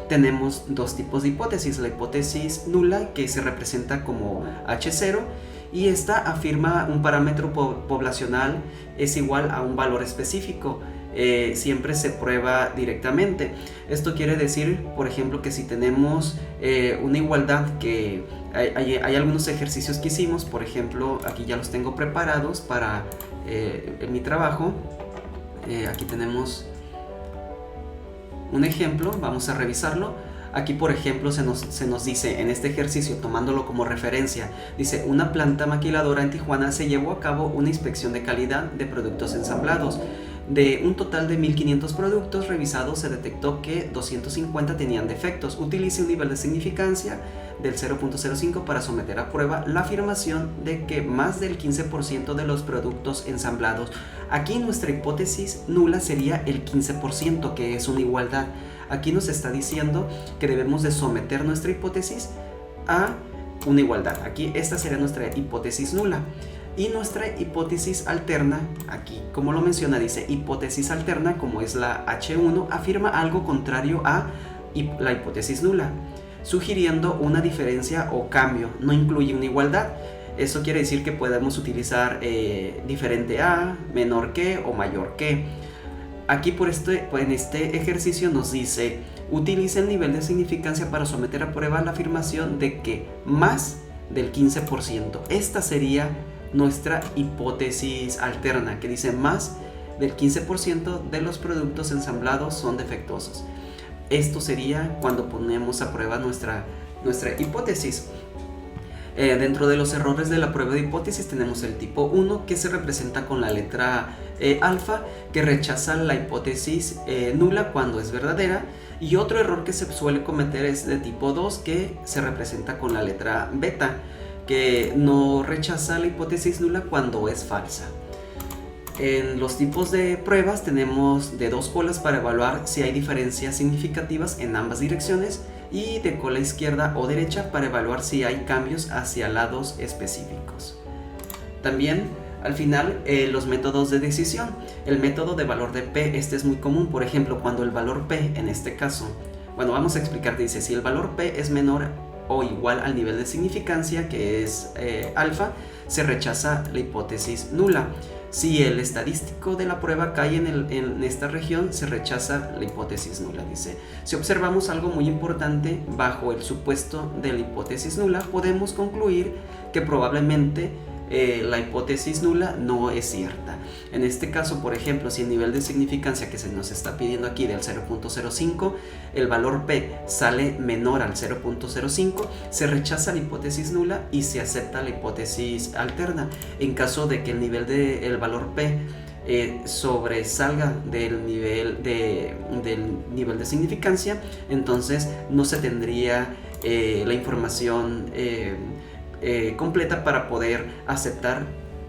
tenemos dos tipos de hipótesis. La hipótesis nula, que se representa como H0, y esta afirma un parámetro poblacional es igual a un valor específico. Siempre se prueba directamente. Esto quiere decir, por ejemplo, que si tenemos una igualdad, que hay algunos ejercicios que hicimos, por ejemplo, aquí ya los tengo preparados para en mi trabajo. Aquí tenemos un ejemplo, vamos a revisarlo. Aquí, por ejemplo, se nos dice en este ejercicio, tomándolo como referencia, dice: una planta maquiladora en Tijuana se llevó a cabo una inspección de calidad de productos ensamblados. De un total de 1500 productos revisados, se detectó que 250 tenían defectos. Utilice un nivel de significancia del 0.05 para someter a prueba la afirmación de que más del 15% de los productos ensamblados. Aquí nuestra hipótesis nula sería el 15%, que es una igualdad. Aquí nos está diciendo que debemos de someter nuestra hipótesis a una igualdad. Aquí esta sería nuestra hipótesis nula. Y nuestra hipótesis alterna, aquí como lo menciona, dice hipótesis alterna, como es la H1, afirma algo contrario a la hipótesis nula, sugiriendo una diferencia o cambio, no incluye una igualdad. Eso quiere decir que podemos utilizar diferente a, menor que o mayor que. Aquí en este ejercicio nos dice: utilice el nivel de significancia para someter a prueba la afirmación de que más del 15%. Esta sería nuestra hipótesis alterna, que dice más del 15% de los productos ensamblados son defectuosos. Esto sería cuando ponemos a prueba nuestra hipótesis. Dentro de los errores de la prueba de hipótesis tenemos el tipo 1, que se representa con la letra alfa, que rechaza la hipótesis nula cuando es verdadera, y otro error que se suele cometer es de tipo 2, que se representa con la letra beta, que no rechaza la hipótesis nula cuando es falsa. En los tipos de pruebas tenemos de dos colas para evaluar si hay diferencias significativas en ambas direcciones, y de cola izquierda o derecha para evaluar si hay cambios hacia lados específicos. También al final los métodos de decisión. El método de valor de P, este es muy común. Por ejemplo, cuando el valor P, en este caso, bueno, vamos a explicar, dice: si el valor P es menor o igual al nivel de significancia, que es alfa, se rechaza la hipótesis nula. Si el estadístico de la prueba cae en esta región, se rechaza la hipótesis nula. Dice: si observamos algo muy importante bajo el supuesto de la hipótesis nula, podemos concluir que probablemente la hipótesis nula no es cierta. En este caso, por ejemplo, si el nivel de significancia que se nos está pidiendo aquí del 0.05, el valor P sale menor al 0.05, se rechaza la hipótesis nula y se acepta la hipótesis alterna. En caso de que el nivel del valor P sobresalga del nivel de significancia, entonces no se tendría la información completa para poder aceptar,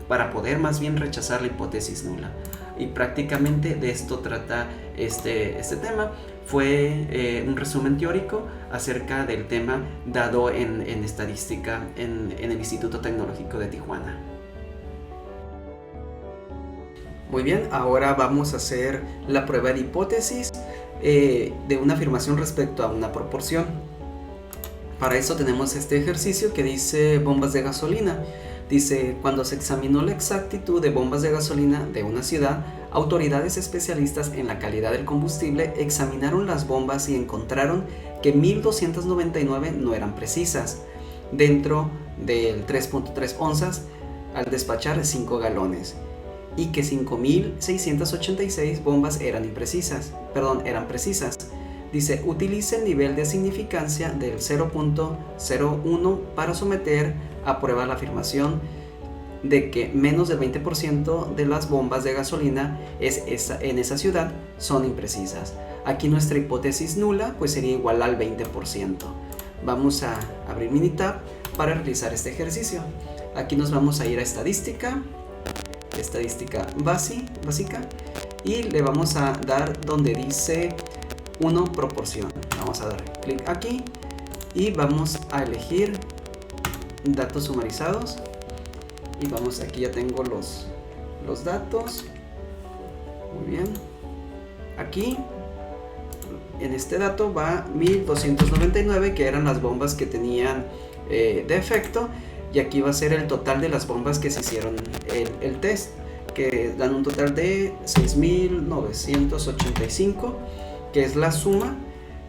para poder más bien rechazar la hipótesis nula. Y prácticamente de esto trata este tema. Fue un resumen teórico acerca del tema dado en estadística en el Instituto Tecnológico de Tijuana. Muy bien, ahora vamos a hacer la prueba de hipótesis de una afirmación respecto a una proporción. Para eso tenemos este ejercicio que dice bombas de gasolina. Dice, cuando se examinó la exactitud de bombas de gasolina de una ciudad, autoridades especialistas en la calidad del combustible examinaron las bombas y encontraron que 1299 no eran precisas, dentro del 3.3 onzas al despachar 5 galones, y que 5686 bombas eran precisas. Dice, utilice el nivel de significancia del 0.01 para someter a prueba la afirmación de que menos del 20% de las bombas de gasolina en esa ciudad son imprecisas. Aquí nuestra hipótesis nula pues sería igual al 20%. Vamos a abrir Minitab para realizar este ejercicio. Aquí nos vamos a ir a estadística básica, y le vamos a dar donde dice 1 proporción. Vamos a dar clic aquí y vamos a elegir datos sumarizados, y vamos, aquí ya tengo los datos. Muy bien, aquí en este dato va 1299, que eran las bombas que tenían defecto, y aquí va a ser el total de las bombas que se hicieron el test, que dan un total de 6985, que es la suma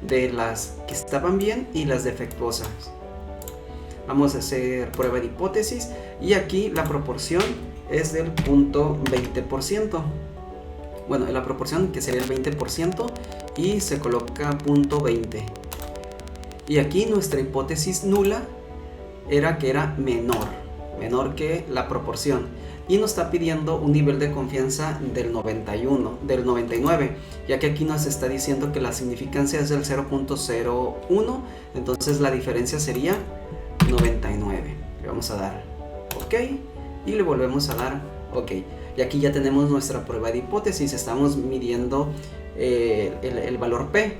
de las que estaban bien y las defectuosas. Vamos a hacer prueba de hipótesis, y aquí la proporción es del 0.20%. Bueno, la proporción que sería el 20%, y se coloca 0.20. Y aquí nuestra hipótesis nula era que era menor que la proporción, y nos está pidiendo un nivel de confianza del 99, ya que aquí nos está diciendo que la significancia es del 0.01, entonces la diferencia sería 99. Le vamos a dar OK y le volvemos a dar OK. Y aquí ya tenemos nuestra prueba de hipótesis. Estamos midiendo el valor P,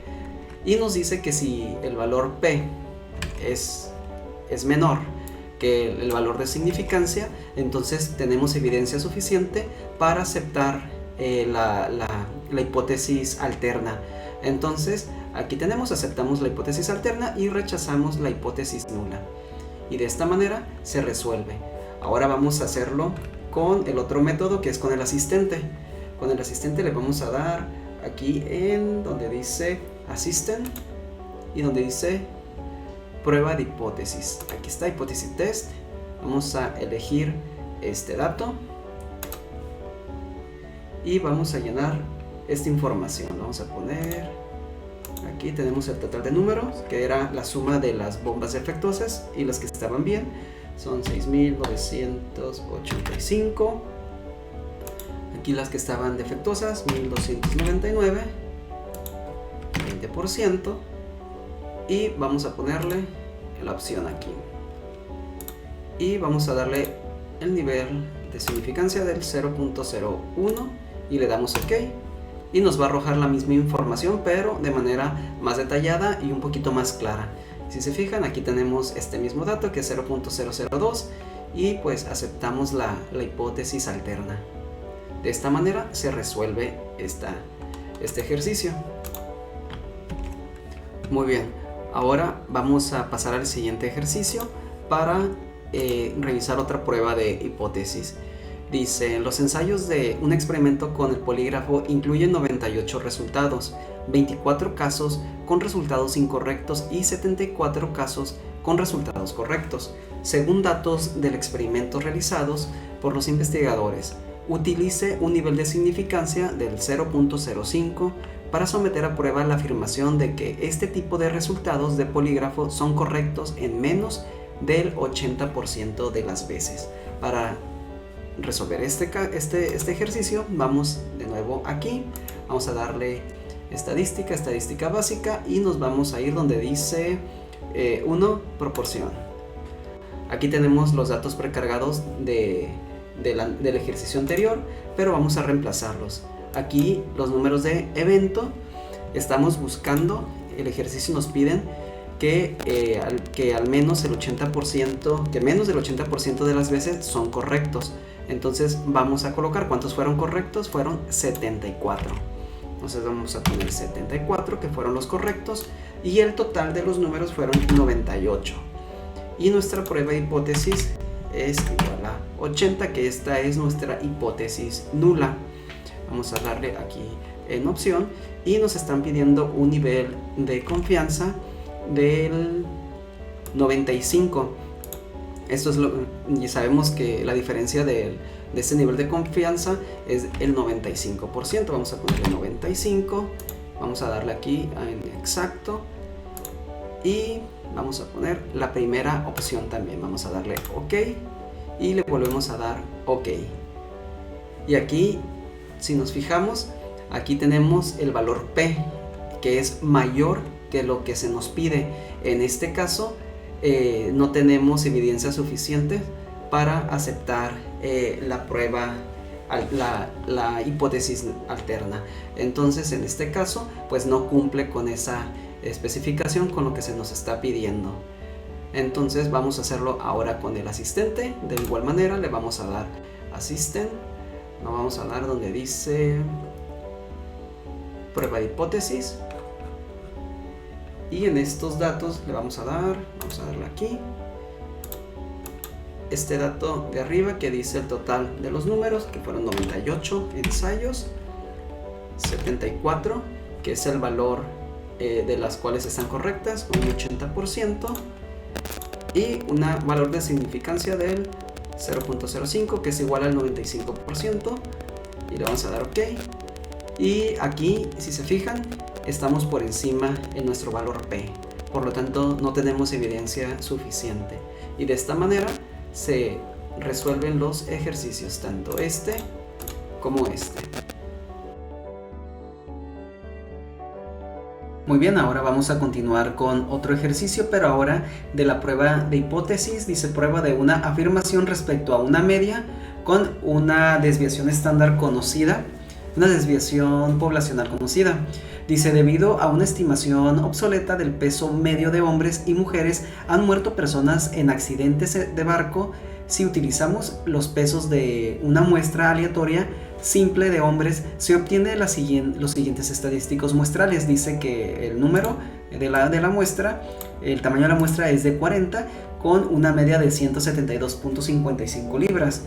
y nos dice que si el valor P es menor que el valor de significancia, entonces tenemos evidencia suficiente para aceptar la hipótesis alterna. Entonces aquí aceptamos la hipótesis alterna y rechazamos la hipótesis nula, y de esta manera se resuelve. Ahora vamos a hacerlo con el otro método, que es con el asistente. Con el asistente le vamos a dar aquí en donde dice Assistant y donde dice prueba de hipótesis. Aquí está hipótesis test. Vamos a elegir este dato y vamos a llenar esta información. Vamos a poner, aquí tenemos el total de números, que era la suma de las bombas defectuosas y las que estaban bien. Son 6985. Aquí las que estaban defectuosas, 1299, 20%, y vamos a ponerle la opción aquí, y vamos a darle el nivel de significancia del 0.01 y le damos OK, y nos va a arrojar la misma información, pero de manera más detallada y un poquito más clara. Si se fijan, aquí tenemos este mismo dato, que es 0.002, y pues aceptamos la hipótesis alterna. De esta manera se resuelve este ejercicio. Muy bien, ahora vamos a pasar al siguiente ejercicio para revisar otra prueba de hipótesis. Dice, los ensayos de un experimento con el polígrafo incluyen 98 resultados, 24 casos con resultados incorrectos y 74 casos con resultados correctos. según datos del experimento realizados por los investigadores, utilice un nivel de significancia del 0.05 para someter a prueba la afirmación de que este tipo de resultados de polígrafo son correctos en menos del 80% de las veces. Para resolver este ejercicio, vamos de nuevo aquí, vamos a darle estadística básica y nos vamos a ir donde dice 1 proporción. Aquí tenemos los datos precargados del ejercicio anterior, pero vamos a reemplazarlos. Aquí los números de evento, estamos buscando, el ejercicio nos piden que al menos el 80%, que menos del 80% de las veces son correctos. Entonces vamos a colocar cuántos fueron correctos, fueron 74. Entonces vamos a poner 74 que fueron los correctos y el total de los números fueron 98. Y nuestra prueba de hipótesis es igual a 80, que esta es nuestra hipótesis nula. Vamos a darle aquí en opción y nos están pidiendo un nivel de confianza del 95. Esto es y sabemos que la diferencia de este nivel de confianza es el 95%. Vamos a ponerle 95, vamos a darle aquí en exacto y vamos a poner la primera opción también. Vamos a darle OK y le volvemos a dar OK. Y aquí, si nos fijamos, aquí tenemos el valor P, que es mayor que lo que se nos pide. En este caso, no tenemos evidencia suficiente para aceptar la prueba, la hipótesis alterna. Entonces, en este caso, pues no cumple con esa especificación con lo que se nos está pidiendo. Entonces vamos a hacerlo ahora con el asistente. De igual manera le vamos a dar assistant, lo vamos a dar donde dice prueba de hipótesis y en estos datos le vamos a darle aquí este dato de arriba que dice el total de los números, que fueron 98 ensayos, 74 que es el valor de las cuales están correctas, un 80%, y un valor de significancia del 0.05 que es igual al 95%, y le vamos a dar OK. Y aquí, si se fijan, estamos por encima en nuestro valor P, por lo tanto no tenemos evidencia suficiente, y de esta manera se resuelven los ejercicios, tanto este como este. Muy bien, ahora vamos a continuar con otro ejercicio, pero ahora de la prueba de hipótesis. Dice prueba de una afirmación respecto a una media con una desviación estándar conocida, una desviación poblacional conocida. Dice, debido a una estimación obsoleta del peso medio de hombres y mujeres, han muerto personas en accidentes de barco. Si utilizamos los pesos de una muestra aleatoria simple de hombres, se obtiene los siguientes estadísticos muestrales. Dice que el número de la muestra, el tamaño de la muestra es de 40 con una media de 172.55 libras.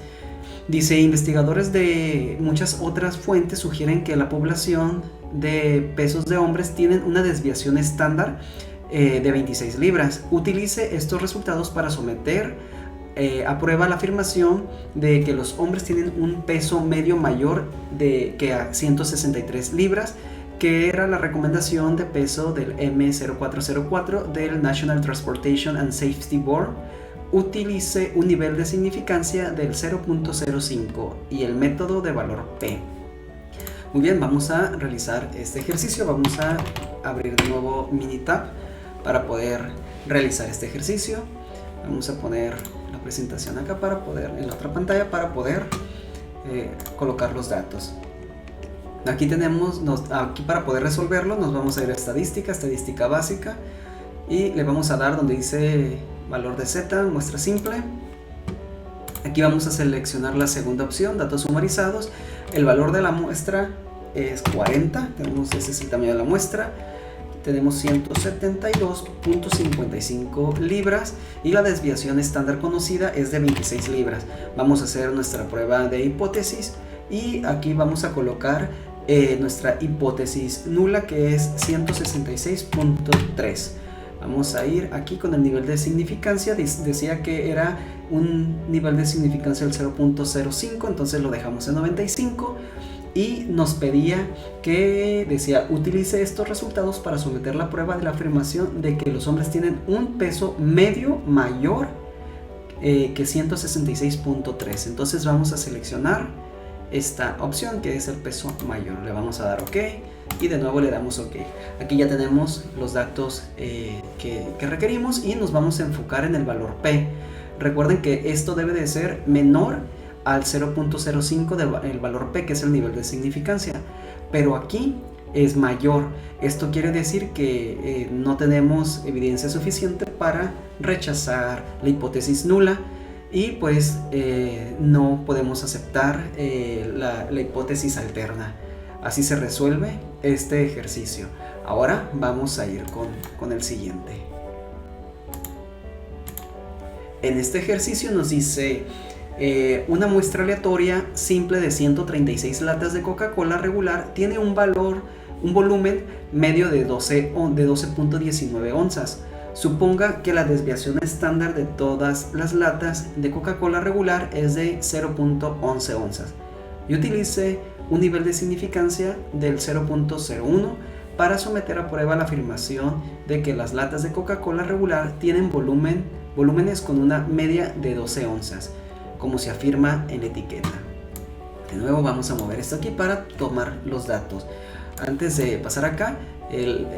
Dice, investigadores de muchas otras fuentes sugieren que la población de pesos de hombres tienen una desviación estándar de 26 libras. Utilice estos resultados para someter a prueba la afirmación de que los hombres tienen un peso medio mayor que a 163 libras, que era la recomendación de peso del M0404 del National Transportation and Safety Board. Utilice un nivel de significancia del 0.05 y el método de valor P. Muy bien, vamos a realizar este ejercicio. Vamos a abrir de nuevo Minitab para poder realizar este ejercicio. Vamos a poner la presentación acá en la otra pantalla para poder colocar los datos. Aquí aquí para poder resolverlo nos vamos a ir a estadística básica, y le vamos a dar donde dice valor de Z, muestra simple. Aquí vamos a seleccionar la segunda opción, datos sumarizados. El valor de la muestra es 40, ese es el tamaño de la muestra. Tenemos 172.55 libras y la desviación estándar conocida es de 26 libras. Vamos a hacer nuestra prueba de hipótesis y aquí vamos a colocar nuestra hipótesis nula, que es 166.3. Vamos a ir aquí con el nivel de significancia. Decía que era un nivel de significancia del 0.05, entonces lo dejamos en 95. Y nos pedía que, decía, utilice estos resultados para someter la prueba de la afirmación de que los hombres tienen un peso medio mayor que 166.3. Entonces vamos a seleccionar esta opción, que es el peso mayor. Le vamos a dar OK y de nuevo le damos OK. Aquí ya tenemos los datos que requerimos y nos vamos a enfocar en el valor P. Recuerden que esto debe de ser menor al 0.05 del valor P, que es el nivel de significancia, pero aquí es mayor. Esto quiere decir que no tenemos evidencia suficiente para rechazar la hipótesis nula y pues no podemos aceptar la hipótesis alterna. Así se resuelve este ejercicio. Ahora vamos a ir con el siguiente. En este ejercicio nos dice una muestra aleatoria simple de 136 latas de Coca-Cola regular tiene un volumen medio de 12.19 onzas. Suponga que la desviación estándar de todas las latas de Coca-Cola regular es de 0.11 onzas y utilice un nivel de significancia del 0.01 para someter a prueba la afirmación de que las latas de Coca-Cola regular tienen volúmenes con una media de 12 onzas, como se afirma en la etiqueta. De nuevo vamos a mover esto aquí para tomar los datos. Antes de pasar acá,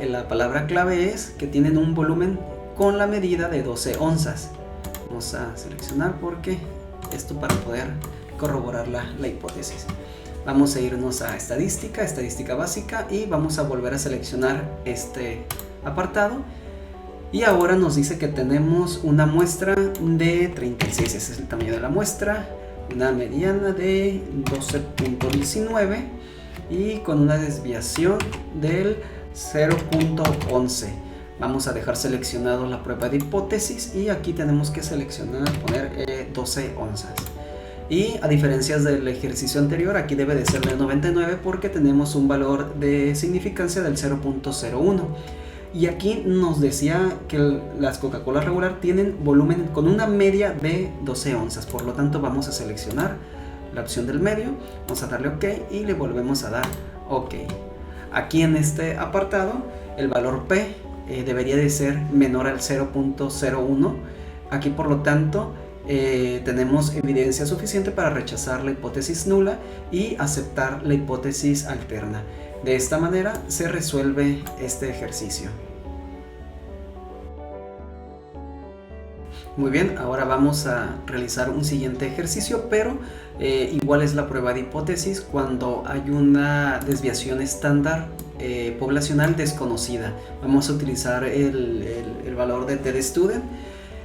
la palabra clave es que tienen un volumen con la medida de 12 onzas. Vamos a seleccionar porque esto para poder corroborar la hipótesis. Vamos a irnos a estadística básica y vamos a volver a seleccionar este apartado. Y ahora nos dice que tenemos una muestra de 36, ese es el tamaño de la muestra, una mediana de 12.19 y con una desviación del 0.11. Vamos a dejar seleccionado la prueba de hipótesis y aquí tenemos que seleccionar, poner 12 onzas. Y a diferencia del ejercicio anterior, aquí debe de ser de 99 porque tenemos un valor de significancia del 0.01. Y aquí nos decía que las Coca-Cola regular tienen volumen con una media de 12 onzas. Por lo tanto vamos a seleccionar la opción del medio, vamos a darle OK y le volvemos a dar OK. Aquí en este apartado el valor P debería de ser menor al 0.01. Aquí por lo tanto tenemos evidencia suficiente para rechazar la hipótesis nula y aceptar la hipótesis alterna. De esta manera se resuelve este ejercicio. Muy bien, ahora vamos a realizar un siguiente ejercicio, pero igual es la prueba de hipótesis cuando hay una desviación estándar poblacional desconocida. Vamos a utilizar el valor de TDStudent.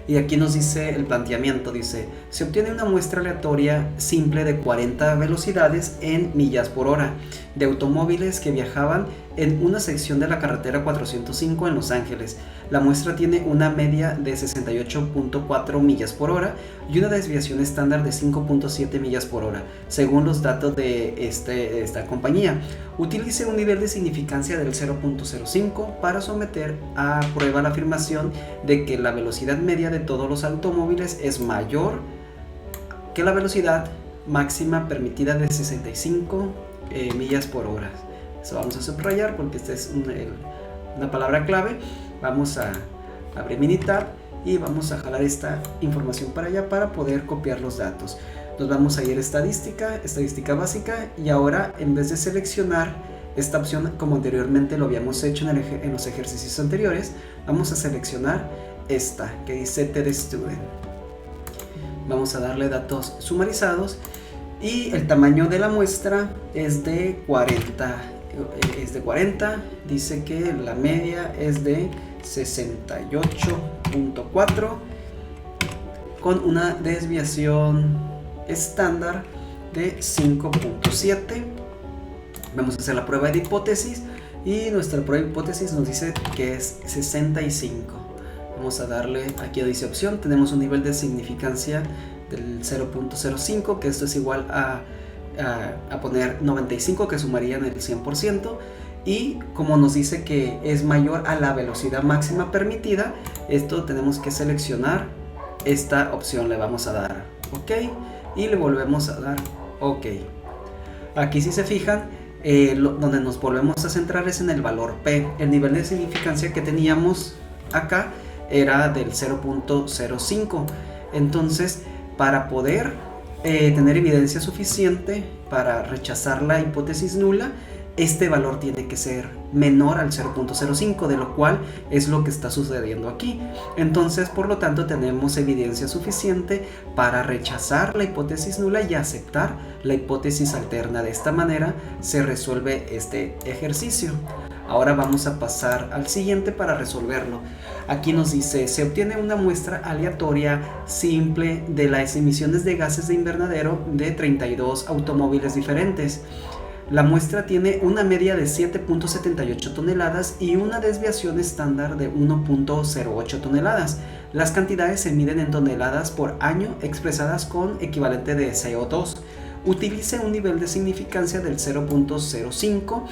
Y aquí nos dice el planteamiento, dice, se obtiene una muestra aleatoria simple de 40 velocidades en millas por hora de automóviles que viajaban en una sección de la carretera 405 en Los Ángeles. La muestra tiene una media de 68.4 millas por hora y una desviación estándar de 5.7 millas por hora, según los datos de esta compañía. Utilice un nivel de significancia del 0.05 para someter a prueba la afirmación de que la velocidad media de todos los automóviles es mayor que la velocidad máxima permitida de 65 millas por hora. Eso vamos a subrayar porque esta es una palabra clave. Vamos a abrir Minitab y vamos a jalar esta información para allá para poder copiar los datos. Nos vamos a ir a estadística básica y ahora en vez de seleccionar esta opción como anteriormente lo habíamos hecho en los ejercicios anteriores, vamos a seleccionar esta que dice TDStudent. Vamos a darle datos sumarizados y el tamaño de la muestra es de 40. Dice que la media es de 68.4 con una desviación estándar de 5.7. Vamos a hacer la prueba de hipótesis y nuestra prueba de hipótesis nos dice que es 65. Vamos a darle, aquí dice opción, tenemos un nivel de significancia del 0.05, que esto es igual a poner 95, que sumarían el 100%, y como nos dice que es mayor a la velocidad máxima permitida, esto tenemos que seleccionar esta opción, le vamos a dar OK y le volvemos a dar OK. Aquí si se fijan, donde nos volvemos a centrar es en el valor P. El nivel de significancia que teníamos acá era del 0.05. Entonces, para poder tener evidencia suficiente para rechazar la hipótesis nula, este valor tiene que ser menor al 0.05, de lo cual es lo que está sucediendo aquí. Entonces, por lo tanto, tenemos evidencia suficiente para rechazar la hipótesis nula y aceptar la hipótesis alterna. De esta manera se resuelve este ejercicio. Ahora vamos a pasar al siguiente para resolverlo. Aquí nos dice, se obtiene una muestra aleatoria simple de las emisiones de gases de invernadero de 32 automóviles diferentes. La muestra tiene una media de 7.78 toneladas y una desviación estándar de 1.08 toneladas. Las cantidades se miden en toneladas por año expresadas con equivalente de CO2. Utilice un nivel de significancia del 0.05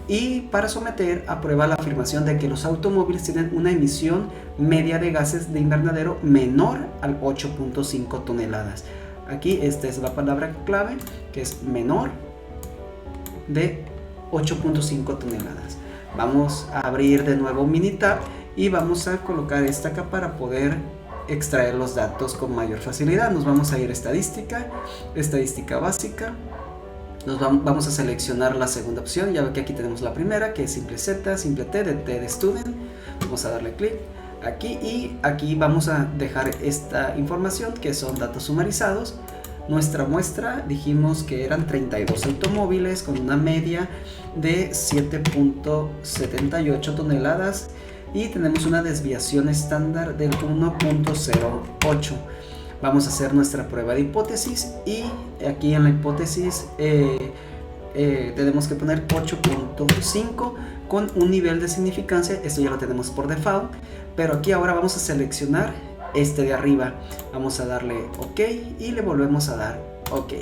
y para someter a prueba la afirmación de que los automóviles tienen una emisión media de gases de invernadero menor al 8.5 toneladas. Aquí esta es la palabra clave, que es menor de 8.5 toneladas. Vamos a abrir de nuevo Minitab y vamos a colocar esta acá para poder extraer los datos con mayor facilidad. Nos vamos a ir a estadística básica. Vamos a seleccionar la segunda opción. Ya ve que aquí tenemos la primera, que es simple Z, simple T, de T de student. Vamos a darle clic aquí y aquí vamos a dejar esta información, que son datos sumarizados. Nuestra muestra dijimos que eran 32 automóviles con una media de 7.78 toneladas y tenemos una desviación estándar del 1.08. Vamos a hacer nuestra prueba de hipótesis y aquí en la hipótesis tenemos que poner 8.5 con un nivel de significancia. Esto ya lo tenemos por default, pero aquí ahora vamos a seleccionar este de arriba. Vamos a darle OK y le volvemos a dar OK.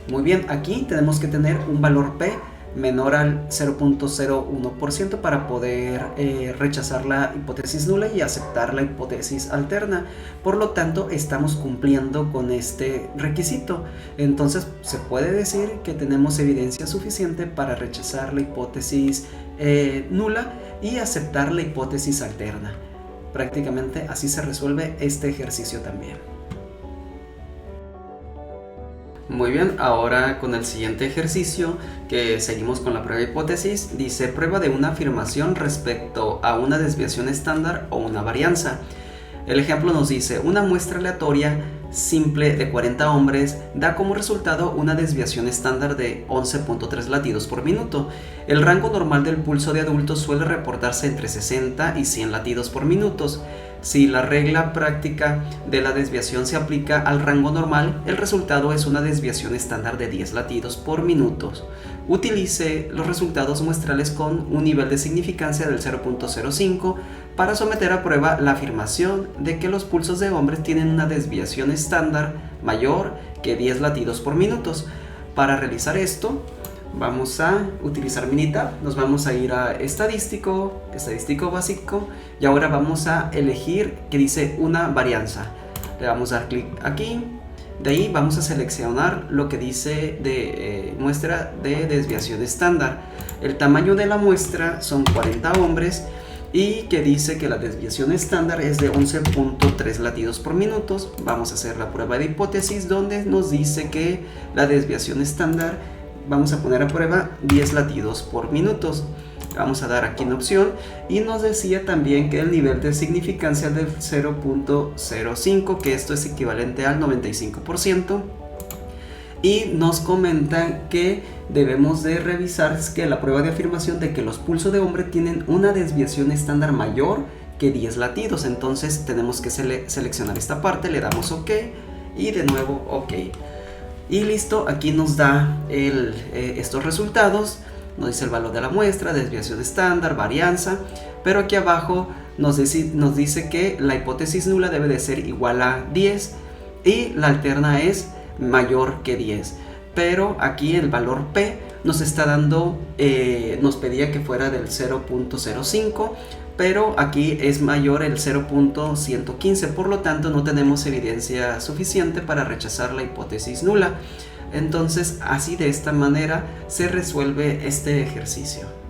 Muy bien, aquí tenemos que tener un valor P menor al 0.01% para poder rechazar la hipótesis nula y aceptar la hipótesis alterna. Por lo tanto, estamos cumpliendo con este requisito. Entonces, se puede decir que tenemos evidencia suficiente para rechazar la hipótesis nula y aceptar la hipótesis alterna. Prácticamente así se resuelve este ejercicio también. Muy bien, ahora con el siguiente ejercicio, que seguimos con la prueba de hipótesis, dice prueba de una afirmación respecto a una desviación estándar o una varianza. El ejemplo nos dice, una muestra aleatoria simple de 40 hombres da como resultado una desviación estándar de 11.3 latidos por minuto. El rango normal del pulso de adultos suele reportarse entre 60 y 100 latidos por minuto. Si la regla práctica de la desviación se aplica al rango normal, el resultado es una desviación estándar de 10 latidos por minuto. Utilice los resultados muestrales con un nivel de significancia del 0.05 para someter a prueba la afirmación de que los pulsos de hombres tienen una desviación estándar mayor que 10 latidos por minuto. Para realizar esto, vamos a utilizar Minitab, nos vamos a ir a estadístico básico y ahora vamos a elegir que dice una varianza. Le vamos a dar clic aquí, de ahí vamos a seleccionar lo que dice de muestra de desviación estándar. El tamaño de la muestra son 40 hombres y que dice que la desviación estándar es de 11.3 latidos por minuto. Vamos a hacer la prueba de hipótesis donde nos dice que la desviación estándar vamos a poner a prueba 10 latidos por minutos. Vamos a dar aquí en opción y nos decía también que el nivel de significancia del 0.05, que esto es equivalente al 95%, y nos comentan que debemos de revisar que la prueba de afirmación de que los pulsos de hombre tienen una desviación estándar mayor que 10 latidos. Entonces tenemos que seleccionar esta parte, le damos OK y de nuevo OK. Y listo, aquí nos da estos resultados, nos dice el valor de la muestra, desviación estándar, varianza, pero aquí abajo nos dice que la hipótesis nula debe de ser igual a 10 y la alterna es mayor que 10. pero aquí el valor P nos está dando, nos pedía que fuera del 0.05, pero aquí es mayor el 0.115, por lo tanto no tenemos evidencia suficiente para rechazar la hipótesis nula. Entonces, así de esta manera se resuelve este ejercicio.